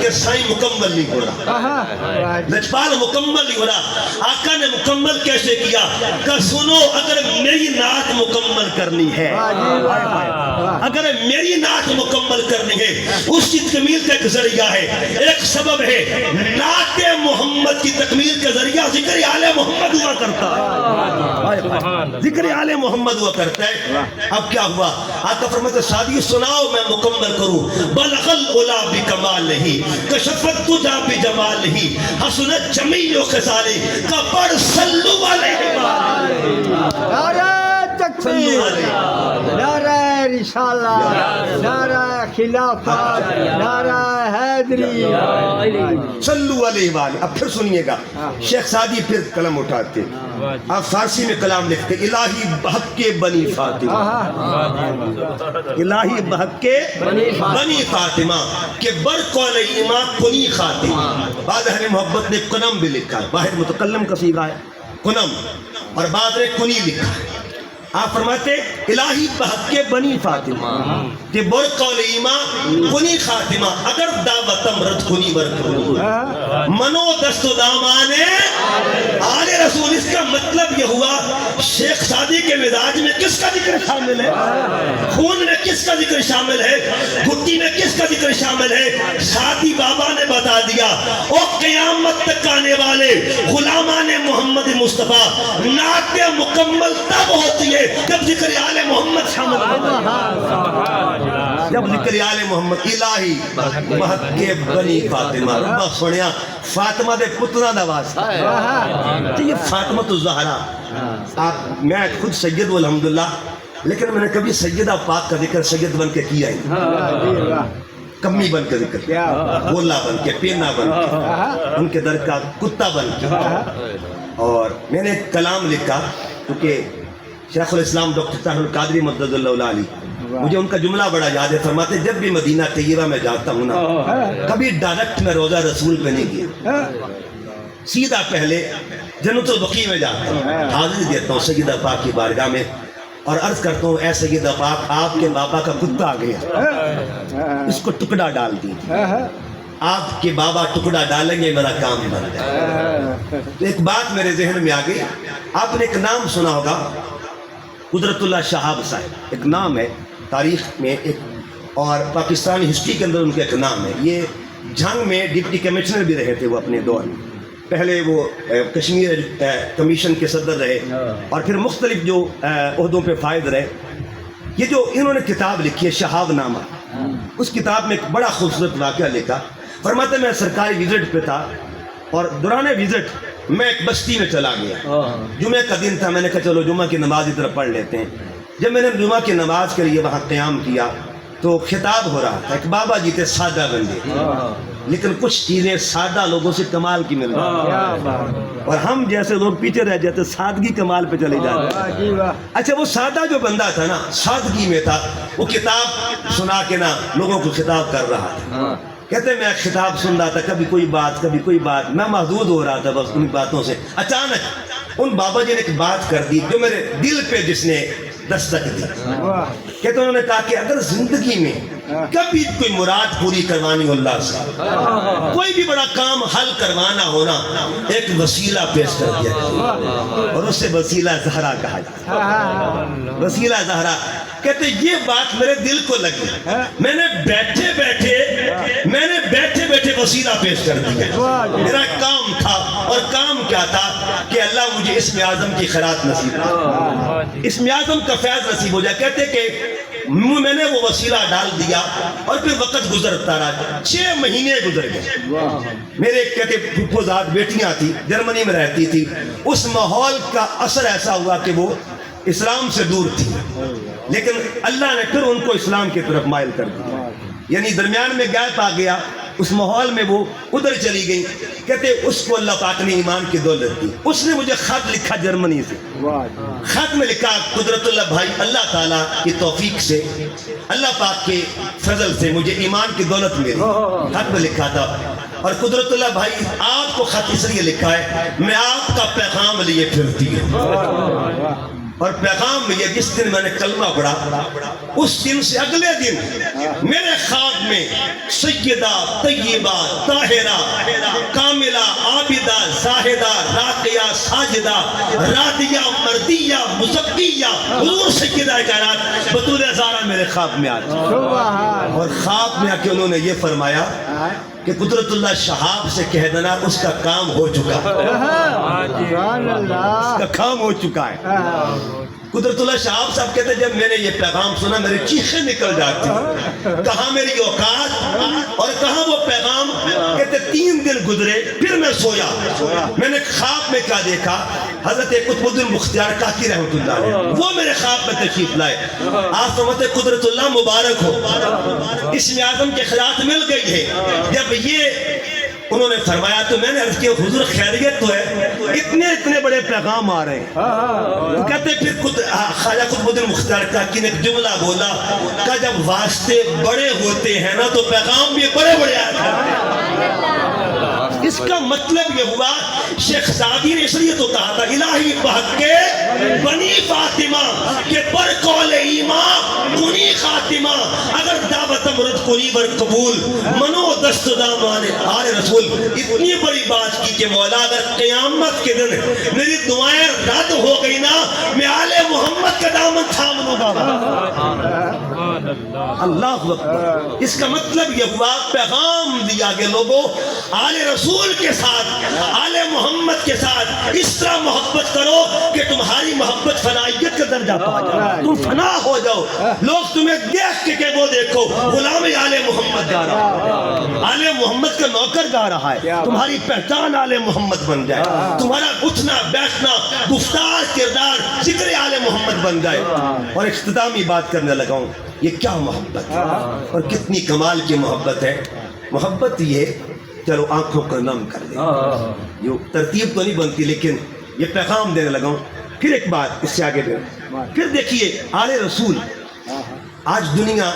کہ سائیں مکمل نہیں ہو رہا، لجپال مکمل نہیں ہو رہا. آقا نے مکمل کیسے کیا کہ سنو اگر میری نعت مکمل کرنی ہے، اگر میری نعت مکمل کرنی ہے اس کی تکمیل کا ایک ذریعہ ہے، ایک سبب ہے. نعت محمد کی تکمیل کا ذریعہ ذکر آل محمد ہوا کرتا ہے، ذکر آل محمد ہوا کرتا ہے. اب کیا ہوا؟ آقا فرماتے سعدی سناؤ میں مکمل کروں. بلغ العلا بکمالہ کشفت تجا بجمالہ حسنت جمیع خصالہ. کبر صلو علیہ. نعرہ تکبیر، نعرہ رسالہ، نعرہ خلافت، نعرہ حیدری. صلو علیہ وآلہ. اب پھر سنیے گا شیخ سعدی پھر قلم اٹھاتے، اب فارسی میں کلام لکھتے. الہی بحق کے بنی فاطمہ، الہی بحق کے بنی فاطمہ کہ بر قول ایمان کنی خاتمہ. بعد اہل محبت نے کنم بھی لکھا ہے، واحد متکلم کا صیغہ ہے کنم، اور بعد نے کنی لکھا ہے. آپ فرماتے الہی بحق کے بنی فاطمہ کہ برقول ایمان کنی خاتمہ اگر دعوتم رد کنی برکو منو دست و دامانے آل رسول. اس کا مطلب یہ ہوا شیخ سعدی کے مزاج میں کس کا ذکر شامل ہے, خون میں کس کا ذکر شامل ہے, گھٹی میں کس کا ذکر شامل ہے. سعدی بابا نے بتا دیا او قیامت تک آنے والے غلامان محمد مصطفیٰ نعت مکمل تب ہوتی ہے جب ذکر آل محمد شامل ہوتا, جب ذکر آل محمد. الہی بحق کے بنی فاطمہ. ربا سنیا فاطمہ دے پتنا دا واسطہ یہ فاطمہ الزہرا. آپ میں خود سید والحمدللہ, لیکن میں نے کبھی سیدہ پاک کا ذکر سید بن کے کیا ہی, کمی بن کے ذکر, بولا بن کے, پینا بن کے, ان کے در کا کتا بن کے. اور میں نے ایک کلام لکھا کیونکہ شیخ الاسلام ڈاکٹر طاہر القادری مدد اللہ علی, مجھے ان کا جملہ بڑا یاد ہے. فرماتے جب بھی مدینہ طیبہ میں جاتا ہوں نا, کبھی ڈائریکٹ میں روضہ رسول پہ نہیں گیا, سیدھا پہلے جنت البقیع میں جاتا ہوں, حاضری دیتا ہوں سیدہ پاک کی بارگاہ میں اور عرض کرتا ہوں اے سیدہ پاک آپ کے بابا کا کتا آ گیا, اس کو ٹکڑا ڈال دیجیے. آپ کے بابا ٹکڑا ڈالیں گے میرا کام بن جائے. تو ایک بات میرے ذہن میں آ گئی, آپ نے ایک نام سنا ہوگا قدرت اللہ شہاب صاحب, ایک نام ہے تاریخ میں ایک, اور پاکستانی ہسٹری کے اندر ان کا ایک نام ہے. یہ جنگ میں ڈپٹی کمشنر بھی رہے تھے وہ اپنے دور میں, پہلے وہ کشمیر کمیشن کے صدر رہے اور پھر مختلف جو عہدوں پہ فائز رہے. یہ جو انہوں نے کتاب لکھی ہے شہاب نامہ, اس کتاب میں ایک بڑا خوبصورت واقعہ لکھا. فرماتے میں سرکاری وزٹ پہ تھا اور دوران وزٹ میں ایک بستی میں چلا گیا. جمعہ کا دن تھا, میں نے کہا چلو جمعہ کی نماز ادھر پڑھ لیتے ہیں. جب میں نے جمعہ کی نماز کے لیے وہاں قیام کیا تو خطاب ہو رہا تھا. ایک بابا جی تھے سادہ بندے, لیکن کچھ چیزیں سادہ لوگوں سے کمال کی مل رہی اور ہم جیسے لوگ پیچھے رہ جاتے, سادگی کمال پہ چلے جاتے. اچھا وہ سادہ جو بندہ تھا نا, سادگی میں تھا, وہ کتاب سنا کے نا لوگوں کو خطاب کر رہا تھا. کہتے میں خطاب سن رہا تھا, کبھی کوئی بات کبھی کوئی بات, میں محدود ہو رہا تھا بس ان باتوں سے. اچانک ان بابا جی نے ایک بات کر دی جو میرے دل پہ جس نے دستک دی. کہتے انہوں نے کہا کہ اگر زندگی میں کبھی کوئی مراد پوری کروانی اللہ سے, کوئی بھی بڑا کام حل کروانا ہونا, ایک وسیلہ پیش کر دیا اور اس سے وسیلہ زہرا کہا جاتا. وسیلہ زہرا. کہتے یہ بات میرے دل کو لگی, میں نے بیٹھے بیٹھے وسیلہ پیش کر دیا. میرا کام تھا, اور کام کیا تھا کہ اللہ مجھے اسم اعظم کی خیرات نصیب کرے, اسم اعظم کا فیض نصیب ہو جائے. کہتے کہ میں نے وہ وسیلہ ڈال دیا اور پھر وقت گزرتا رہا. 6 مہینے گزر گئے. میرے کہتے پھپھوزاد بیٹیاں تھی, جرمنی میں رہتی تھی. اس ماحول کا اثر ایسا ہوا کہ وہ اسلام سے دور تھی, لیکن اللہ نے پھر ان کو اسلام کی طرف مائل کر دیا. یعنی درمیان میں گیپ آ گیا, اس ماحول میں وہ ادھر چلی گئی. کہتے اس کو اللہ پاک نے ایمان کی دولت دی. اس نے مجھے خط لکھا جرمنی سے, خط میں لکھا قدرت اللہ بھائی, اللہ تعالیٰ کی توفیق سے, اللہ پاک کے فضل سے مجھے ایمان کی دولت ملی. خط میں لکھا تھا, اور قدرت اللہ بھائی آپ کو خط اس لیے لکھا ہے میں آپ کا پیغام لیے پھرتی ہوں. اور پیغام میں یہ جس دن میں نے کلمہ پڑھا, اس دن سے اگلے دن میرے خواب میں سیدہ طیبہ طاہرہ کاملہ عابدہ زاہدہ راقیہ ساجدہ راضیہ مردیہ مزکیہ حضور سیدہ کائنات بطول زہرا میرے خواب میں آتی. اور خواب میں آ کے انہوں نے یہ فرمایا کہ قدرت اللہ شہاب سے کہہ دینا اس کا کام ہو چکا ہے, اس کا کام ہو چکا ہے. قدرت اللہ شہاب صاحب کہتے ہیں جب میں نے یہ پیغام سنا میری چیخیں نکل جاتی, کہاں میری اوقات اور کہاں وہ پیغام. کہتے 3 دن گزرے, پھر میں سویا. میں نے خواب میں کیا دیکھا, حضرت قطب الدین مختار کاکی رحمۃ اللہ علیہ وہ میرے خواب میں تشریف لائے. آپ سمجھتے قدرت اللہ مبارک ہو, اسم اعظم کے خیرات مل گئی ہے. جب یہ انہوں نے فرمایا تو میں نے عرض کیا حضور خیریت تو ہے, اتنے بڑے پیغام آ رہے ہیں. کہتے پھر خواجہ قطب الدین مختار کاکی نے ایک جملہ بولا کہ جب واسطے بڑے ہوتے ہیں نا تو پیغام بھی بڑے آتے ہیں. اس کا مطلب یہ ہوا شیخ سعدی نے اس لیے تو کہا تھا الہی بحق کے بنی کنی فاطمہ کہ پر قول ایمان کنی خاتمہ اگر دعوت مرد کنی بر قبول منو دست دامان آل رسول. اتنی بڑی بات کی کہ مولا اگر قیامت کے دن میری دعائیں رد ہو گئی نا میں آل محمد کا دامن تھام لوں گا. اللہ اکبر. اس کا مطلب یہ ہوا پیغام دیا کہ لوگوں آل رسول کے ساتھ آل محمد کے ساتھ اس طرح محبت کرو کہ تمہاری محبت فنائیت کا درجہ پا جائے, تم فنا ہو جاؤ. لوگ تمہیں دیکھ کے کہ وہ دیکھو غلام آل محمد گا رہا ہے, آل محمد کا نوکر گا رہا ہے, تمہاری پہچان آل محمد بن جائے, تمہارا اٹھنا بیٹھنا گفتار کردار ذکر آل محمد بن جائے. اور اختتامی بات کرنے لگا ہوں, یہ کیا محبت ہے اور کتنی کمال کی محبت ہے. محبت یہ چلو آنکھوں کو نم کر دیں, یہ ترتیب تو نہیں بنتی لیکن یہ پیغام دینے لگا ہوں. پھر ایک بات اس سے آگے پھر دیکھیے آل رسول. آج دنیا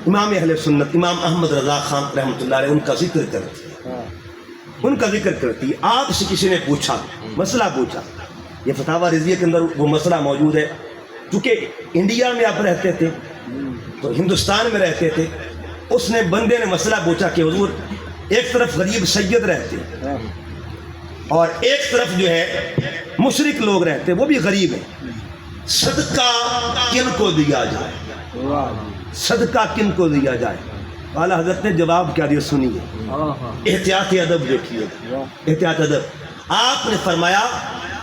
امام اہل سنت امام احمد رضا خان رحمۃ اللہ علیہ ان کا ذکر کرتی. آپ سے کسی نے پوچھا, مسئلہ پوچھا, یہ فتاوی رضویہ کے اندر وہ مسئلہ موجود ہے. چونکہ انڈیا میں آپ رہتے تھے تو ہندوستان میں رہتے تھے, اس نے بندے نے مسئلہ پوچھا کہ حضور ایک طرف غریب سید رہتے اور ایک طرف جو ہے مشرک لوگ رہتے, وہ بھی غریب ہیں, صدقہ کن کو دیا جائے, صدقہ کن کو دیا جائے. اعلیٰ حضرت نے جواب کیا دیا سنیے, احتیاط ادب دیکھیے, احتیاط ادب. آپ نے فرمایا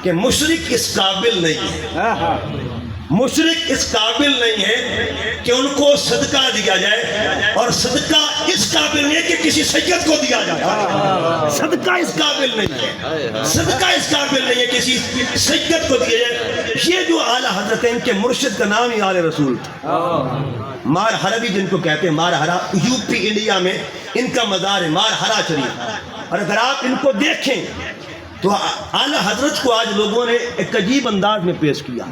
کہ مشرک اس قابل نہیں ہے, مشرک اس قابل نہیں ہے کہ ان کو صدقہ دیا جائے, اور صدقہ اس قابل نہیں ہے کہ کسی سید کو دیا جائے. صدقہ اس قابل نہیں ہے, صدقہ اس قابل نہیں ہے کسی سید کو دیا جائے. یہ جو اعلیٰ حضرت ہیں ان کے مرشد کا نام ہی آل رسول. مار حربی جن کو کہتے ہیں, مار ہرا یو پی انڈیا میں ان کا مزار ہے, مار ہرا شریف. اور اگر آپ ان کو دیکھیں تو اعلیٰ حضرت کو آج لوگوں نے ایک عجیب انداز میں پیش کیا,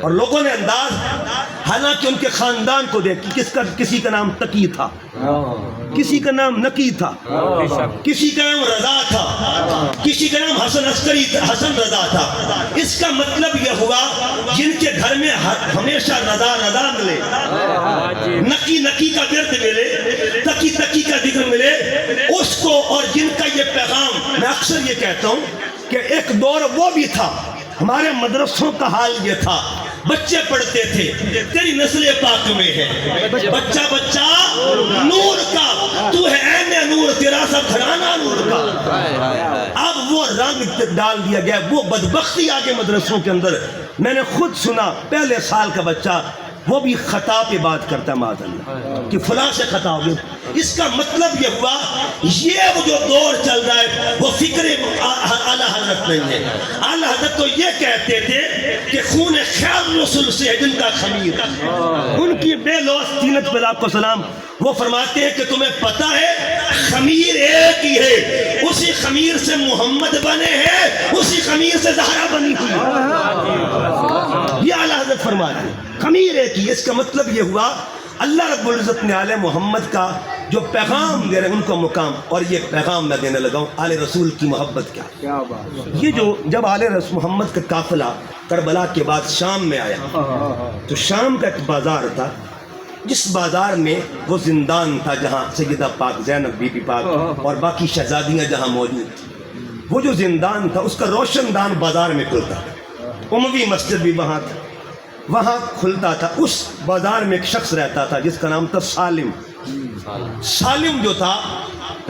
اور لوگوں نے انداز, حالانکہ ان کے خاندان کو دیکھ, کسی کا نام تقی تھا, کسی کا نام نقی تھا, کسی کا نام رضا تھا, کسی کا نام حسن عسکری حسن رضا تھا. اس کا مطلب یہ ہوا جن کے گھر میں ہمیشہ رضا ملے, نقی کا ورد ملے, تقی کا ذکر ملے اس کو. اور جن کا یہ پیغام, میں اکثر یہ کہتا ہوں کہ ایک دور وہ بھی تھا, ہمارے مدرسوں کا حال یہ تھا, بچے پڑھتے تھے تیری نسل پاک میں ہے, بچہ نور کا, تو ہے عین نور, تیرا سب گھرانہ نور کا. اب وہ رنگ ڈال دیا گیا, وہ بدبختی آگے مدرسوں کے اندر. میں نے خود سنا پہلے سال کا بچہ وہ بھی خطا پہ بات کرتا ہے معاذ اللہ کہ فلاں سے خطا ہو گئی. اس کا مطلب یہ ہوا یہ وہ جو دور چل رہا ہے وہ فکر اعلیٰ حضرت نہیں ہے. اعلیٰ حضرت تو یہ کہتے تھے کہ خون خیر رسول سے ہے جن کا خمیر. ان کی بے لوث تینت پہ آپ کو سلام, وہ فرماتے ہیں کہ تمہیں پتہ ہے خمیر ایک ہی ہے, اسی خمیر سے محمد بنے ہیں, اسی خمیر سے زہرا بنی ہوئی ہے. یہ اعلیٰ حضرت فرماتے ہیں خمیر ایک ہی. اس کا مطلب یہ ہوا اللہ رب العزت نے آل محمد کا جو پیغام دے رہے ہیں ان کو مقام. اور یہ پیغام میں دینے لگا ہوں آل رسول کی محبت کیا. یہ جو جب آل رسول محمد کا قافلہ کربلا کے بعد شام میں آیا تو شام کا ایک بازار تھا, جس بازار میں وہ زندان تھا جہاں سیدہ پاک زینب بی بی پاک اور باقی شہزادیاں جہاں موجود تھیں. وہ جو زندان تھا اس کا روشن دان بازار میں کھلتا تھا, اموی مسجد بھی وہاں تھا, وہاں کھلتا تھا. اس بازار میں ایک شخص رہتا تھا جس کا نام تھا سالم. سالم جو تھا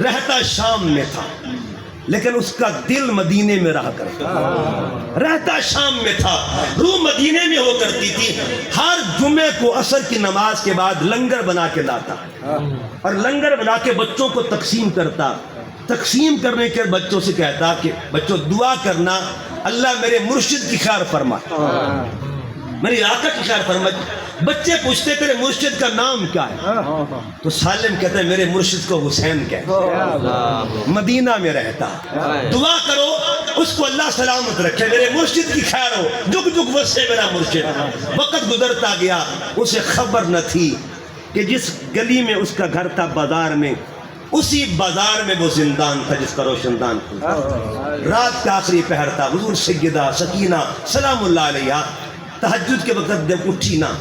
رہتا شام میں تھا لیکن اس کا دل مدینے میں رہا کرتا, رہتا شام میں تھا, روح مدینے میں ہو کرتی تھی. ہر جمعے کو عصر کی نماز کے بعد لنگر بنا کے لاتا اور لنگر بنا کے بچوں کو تقسیم کرتا. تقسیم کرنے کے بچوں سے کہتا کہ بچوں دعا کرنا اللہ میرے مرشد کی خیر فرما, میری آقا کی خیر فرما. بچے پوچھتے تیرے مرشد کا نام کیا ہے, تو سالم کہتے ہیں میرے مرشد کو حسین کہتے ہیں, مدینہ میں رہتا, دعا کرو اس کو اللہ سلامت رکھے, میرے مرشد کی خیر ہو, جگ جگ وسے میرا مرشد. وقت گزرتا گیا, اسے خبر نہ تھی کہ جس گلی میں اس کا گھر تھا بازار میں اسی بازار میں وہ زندان تھا جس کا روشن دان تھا. رات کا آخری پہر تھا. حضور سیدہ سکینہ سلام اللہ علیہا تہجد کے وقت جب اٹھی نا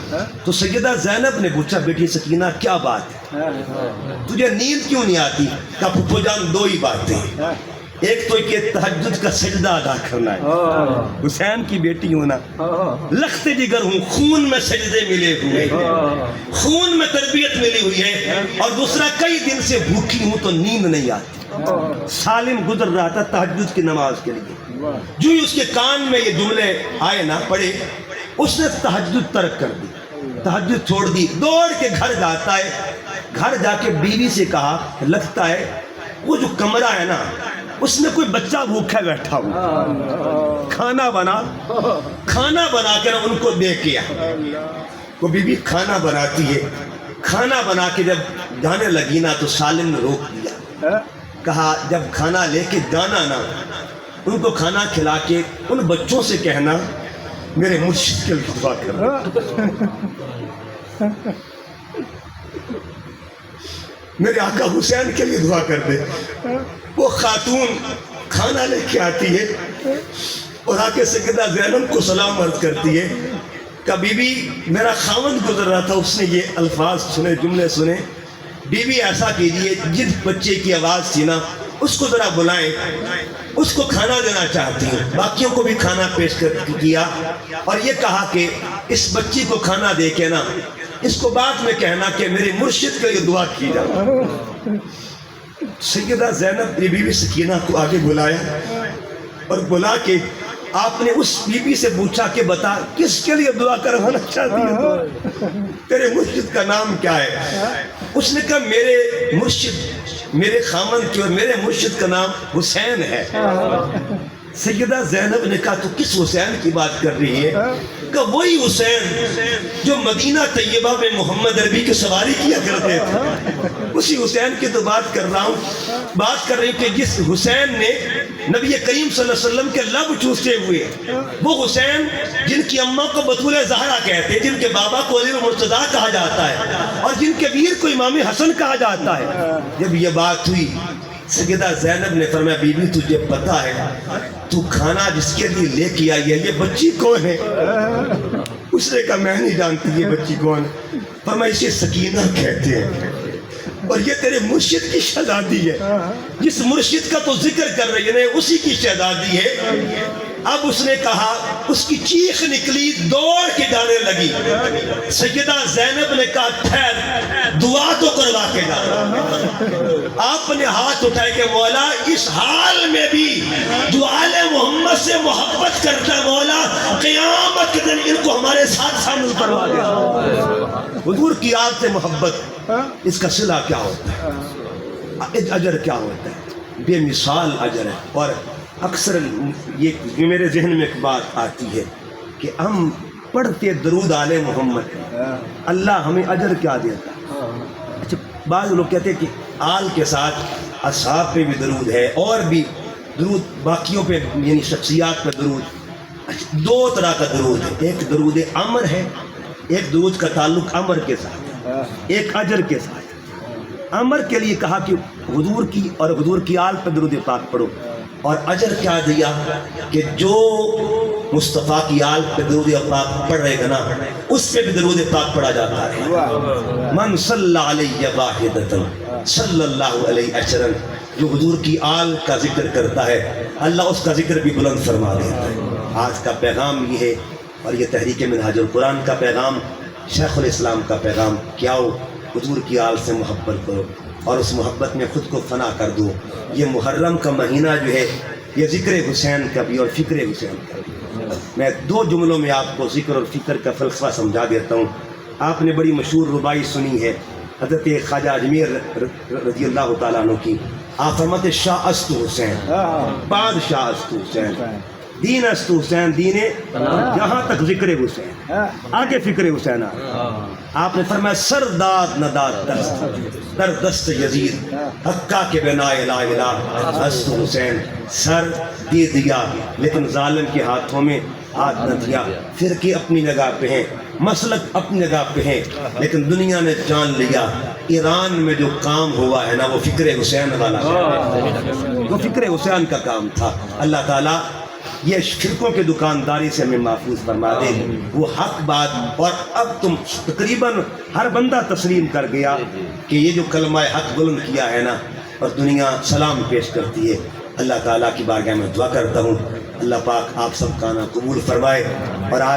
تو سیدہ زینب نے پوچھا بیٹی سکینہ کیا بات ہے, تجھے نیند کیوں نہیں آتی؟ کہا پھپھو جان دو ہی باتیں, ایک تو کہ تہجد کا سجدہ ادا کرنا ہے, حسین کی بیٹی ہونا, لخت جگر ہوں, خون میں سجدے ملے ہوئے ہیں, خون میں تربیت ملی ہوئی ہے, اور دوسرا کئی دن سے بھوکی ہوں تو نیند نہیں آتی. سالم گزر رہا تھا تہجد کی نماز کے لیے, جو ہی اس کے کان میں یہ جملے آئے نا پڑے, اس نے تہجد ترک کر دی, تہجد چھوڑ دی, دوڑ کے گھر جاتا ہے. گھر جا کے بیوی سے کہا لگتا ہے وہ جو کمرہ ہے نا اس میں کوئی بچہ بھوکا بیٹھا ہوا, کھانا بنا کے ان کو دے کے آ. وہ بیوی کھانا بناتی ہے, کھانا بنا کے جب جانے لگی نا تو سالم نے روک دیا, کہا جب کھانا لے کے جانا نا ان کو کھانا کھلا کے ان بچوں سے کہنا میرے مرشد کے لیے دعا کرنا, میرے آقا حسین کے لیے دعا کر دے. وہ خاتون کھانا لے کے آتی ہے اور آ کے سیدہ زینب کو سلام عرض کرتی ہے کہ بی بی میرا خاوند گزر رہا تھا, اس نے یہ الفاظ سنے, جملے سنے, بی بی ایسا کیجئے جس بچے کی آواز تھی نا اس کو ذرا بلائیں, اس کو کھانا دینا چاہتی ہوں. باقیوں کو بھی کھانا پیش کیا اور یہ کہا کہ اس بچی کو کھانا دے کے نا اس کو بعد میں کہنا کہ میرے مرشد کے لیے دعا کی جائے. سیدہ زینب نے بیوی سکینہ کو آگے بلایا اور بلا کے آپ نے اس بیوی سے پوچھا کہ بتا کس کے لیے دعا کروانا چاہتی ہے, تیرے مرشد کا نام کیا ہے؟ اس نے کہا میرے مرشد, میرے خامن کی اور میرے مرشد کا نام حسین ہے. سیدہ زینب نے کہا تو کس حسین کی بات کر رہی ہے؟ کہ وہی حسین جو مدینہ طیبہ میں محمد عربی کی سواری کیا کرتے تھے, اسی حسین کی تو بات کر رہا ہوں. بات کر رہی ہوں کہ جس حسین نے نبی کریم صلی اللہ علیہ وسلم کے لب چوسے ہوئے, وہ حسین جن کی اماں کو بطول زہرا کہتے ہیں, جن کے بابا کو علی مرتضیٰ کہا جاتا ہے, اور جن کے ویر کو امام حسن کہا جاتا ہے. جب یہ بات ہوئی سیدہ زینب نے فرمایا بی بی تجھے پتا ہے تو کھانا جس کے لیے لے کے آئی ہے یہ بچی کون ہے؟ اس نے کہا میں نہیں جانتی یہ بچی کون ہے. فرمایا اسے سکینہ کہتے ہیں اور یہ تیرے مرشد کی شہزادی ہے, جس مرشد کا تو ذکر کر رہی ہے اسی کی شہزادی ہے. اب اس نے کہا, اس کی چیخ نکلی, دوڑ کے جانے لگی. سیدہ زینب نے کہا ٹھہر دعا تو کروا کے جا. آپ نے ہاتھ اٹھائے کہ مولا اس حال میں بھی جو آل محمد سے محبت کرتا ہے مولا قیامت کے دن ان کو ہمارے ساتھ شامل کروا دے. حضور کی آل سے محبت, اس کا صلہ کیا ہوتا ہے, اجر کیا ہوتا ہے, بے مثال اجر ہے. اور اکثر یہ میرے ذہن میں ایک بات آتی ہے کہ ہم پڑھتے درود آل محمد, اللہ ہمیں اجر کیا دیتا ہے. اچھا بعض لوگ کہتے ہیں کہ آل کے ساتھ اصحاب پہ بھی درود ہے اور بھی درود باقیوں پہ یعنی شخصیات پہ درود. اچھا دو طرح کا درود ہے, ایک درود امر ہے, ایک درود کا تعلق امر کے ساتھ, ایک اجر کے ساتھ. امر کے لیے کہا کہ حضور کی اور حضور کی آل پہ درود پاک پڑھو, اور اجر کیا دیا کہ جو مصطفیٰ کی آل پہ درود پاک پڑھ رہے گا نا اس پہ بھی درود پاک پڑھا جاتا ہے. من صلی علیہ واحدۃ صلی اللہ علیہ عشرا, جو حضور کی آل کا ذکر کرتا ہے اللہ اس کا ذکر بھی بلند فرما دیتا ہے. آج کا پیغام یہ ہے اور یہ تحریک منہاج القرآن کا پیغام, شیخ الاسلام کا پیغام, کیا ہو حضور کی آل سے محبت کرو اور اس محبت میں خود کو فنا کر دو. یہ محرم کا مہینہ جو ہے یہ ذکر حسین کا بھی اور فکر حسین کا بھی. میں دو جملوں میں آپ کو ذکر اور فکر کا فلسفہ سمجھا دیتا ہوں. آپ نے بڑی مشہور ربائی سنی ہے حضرت خواجہ اجمیر رضی اللہ تعالیٰ عنہ کی. آپ فرماتے شاہ است حسین, بادشاہ است حسین, دین است حسین, دین جہاں تک ذکر حسین, آگے فکر حسین. آپ نے فرمایا سر داد نداد دست در دست یزید حقا کے بنا لا الہ است حسین. سر دے دیا لیکن ظالم کے ہاتھوں میں ہاتھ نہ دیا. فرقے اپنی جگہ پہ ہیں, مسلک اپنی جگہ پہ ہیں، لیکن دنیا نے جان لیا ایران میں جو کام ہوا ہے نا وہ فکر حسین والا ہے، وہ فکر حسین کا کام تھا۔ اللہ تعالیٰ یہ فرقوں کے دکانداری سے ہمیں محفوظ فرما دے، وہ حق بات۔ اور اب تم تقریباً ہر بندہ تسلیم کر گیا کہ یہ جو کلمہ حق بلند کیا ہے نا، اور دنیا سلام پیش کرتی ہے۔ اللہ تعالیٰ کی بارگاہ میں دعا کرتا ہوں اللہ پاک آپ سب کا نا قبول فرمائے، اور آج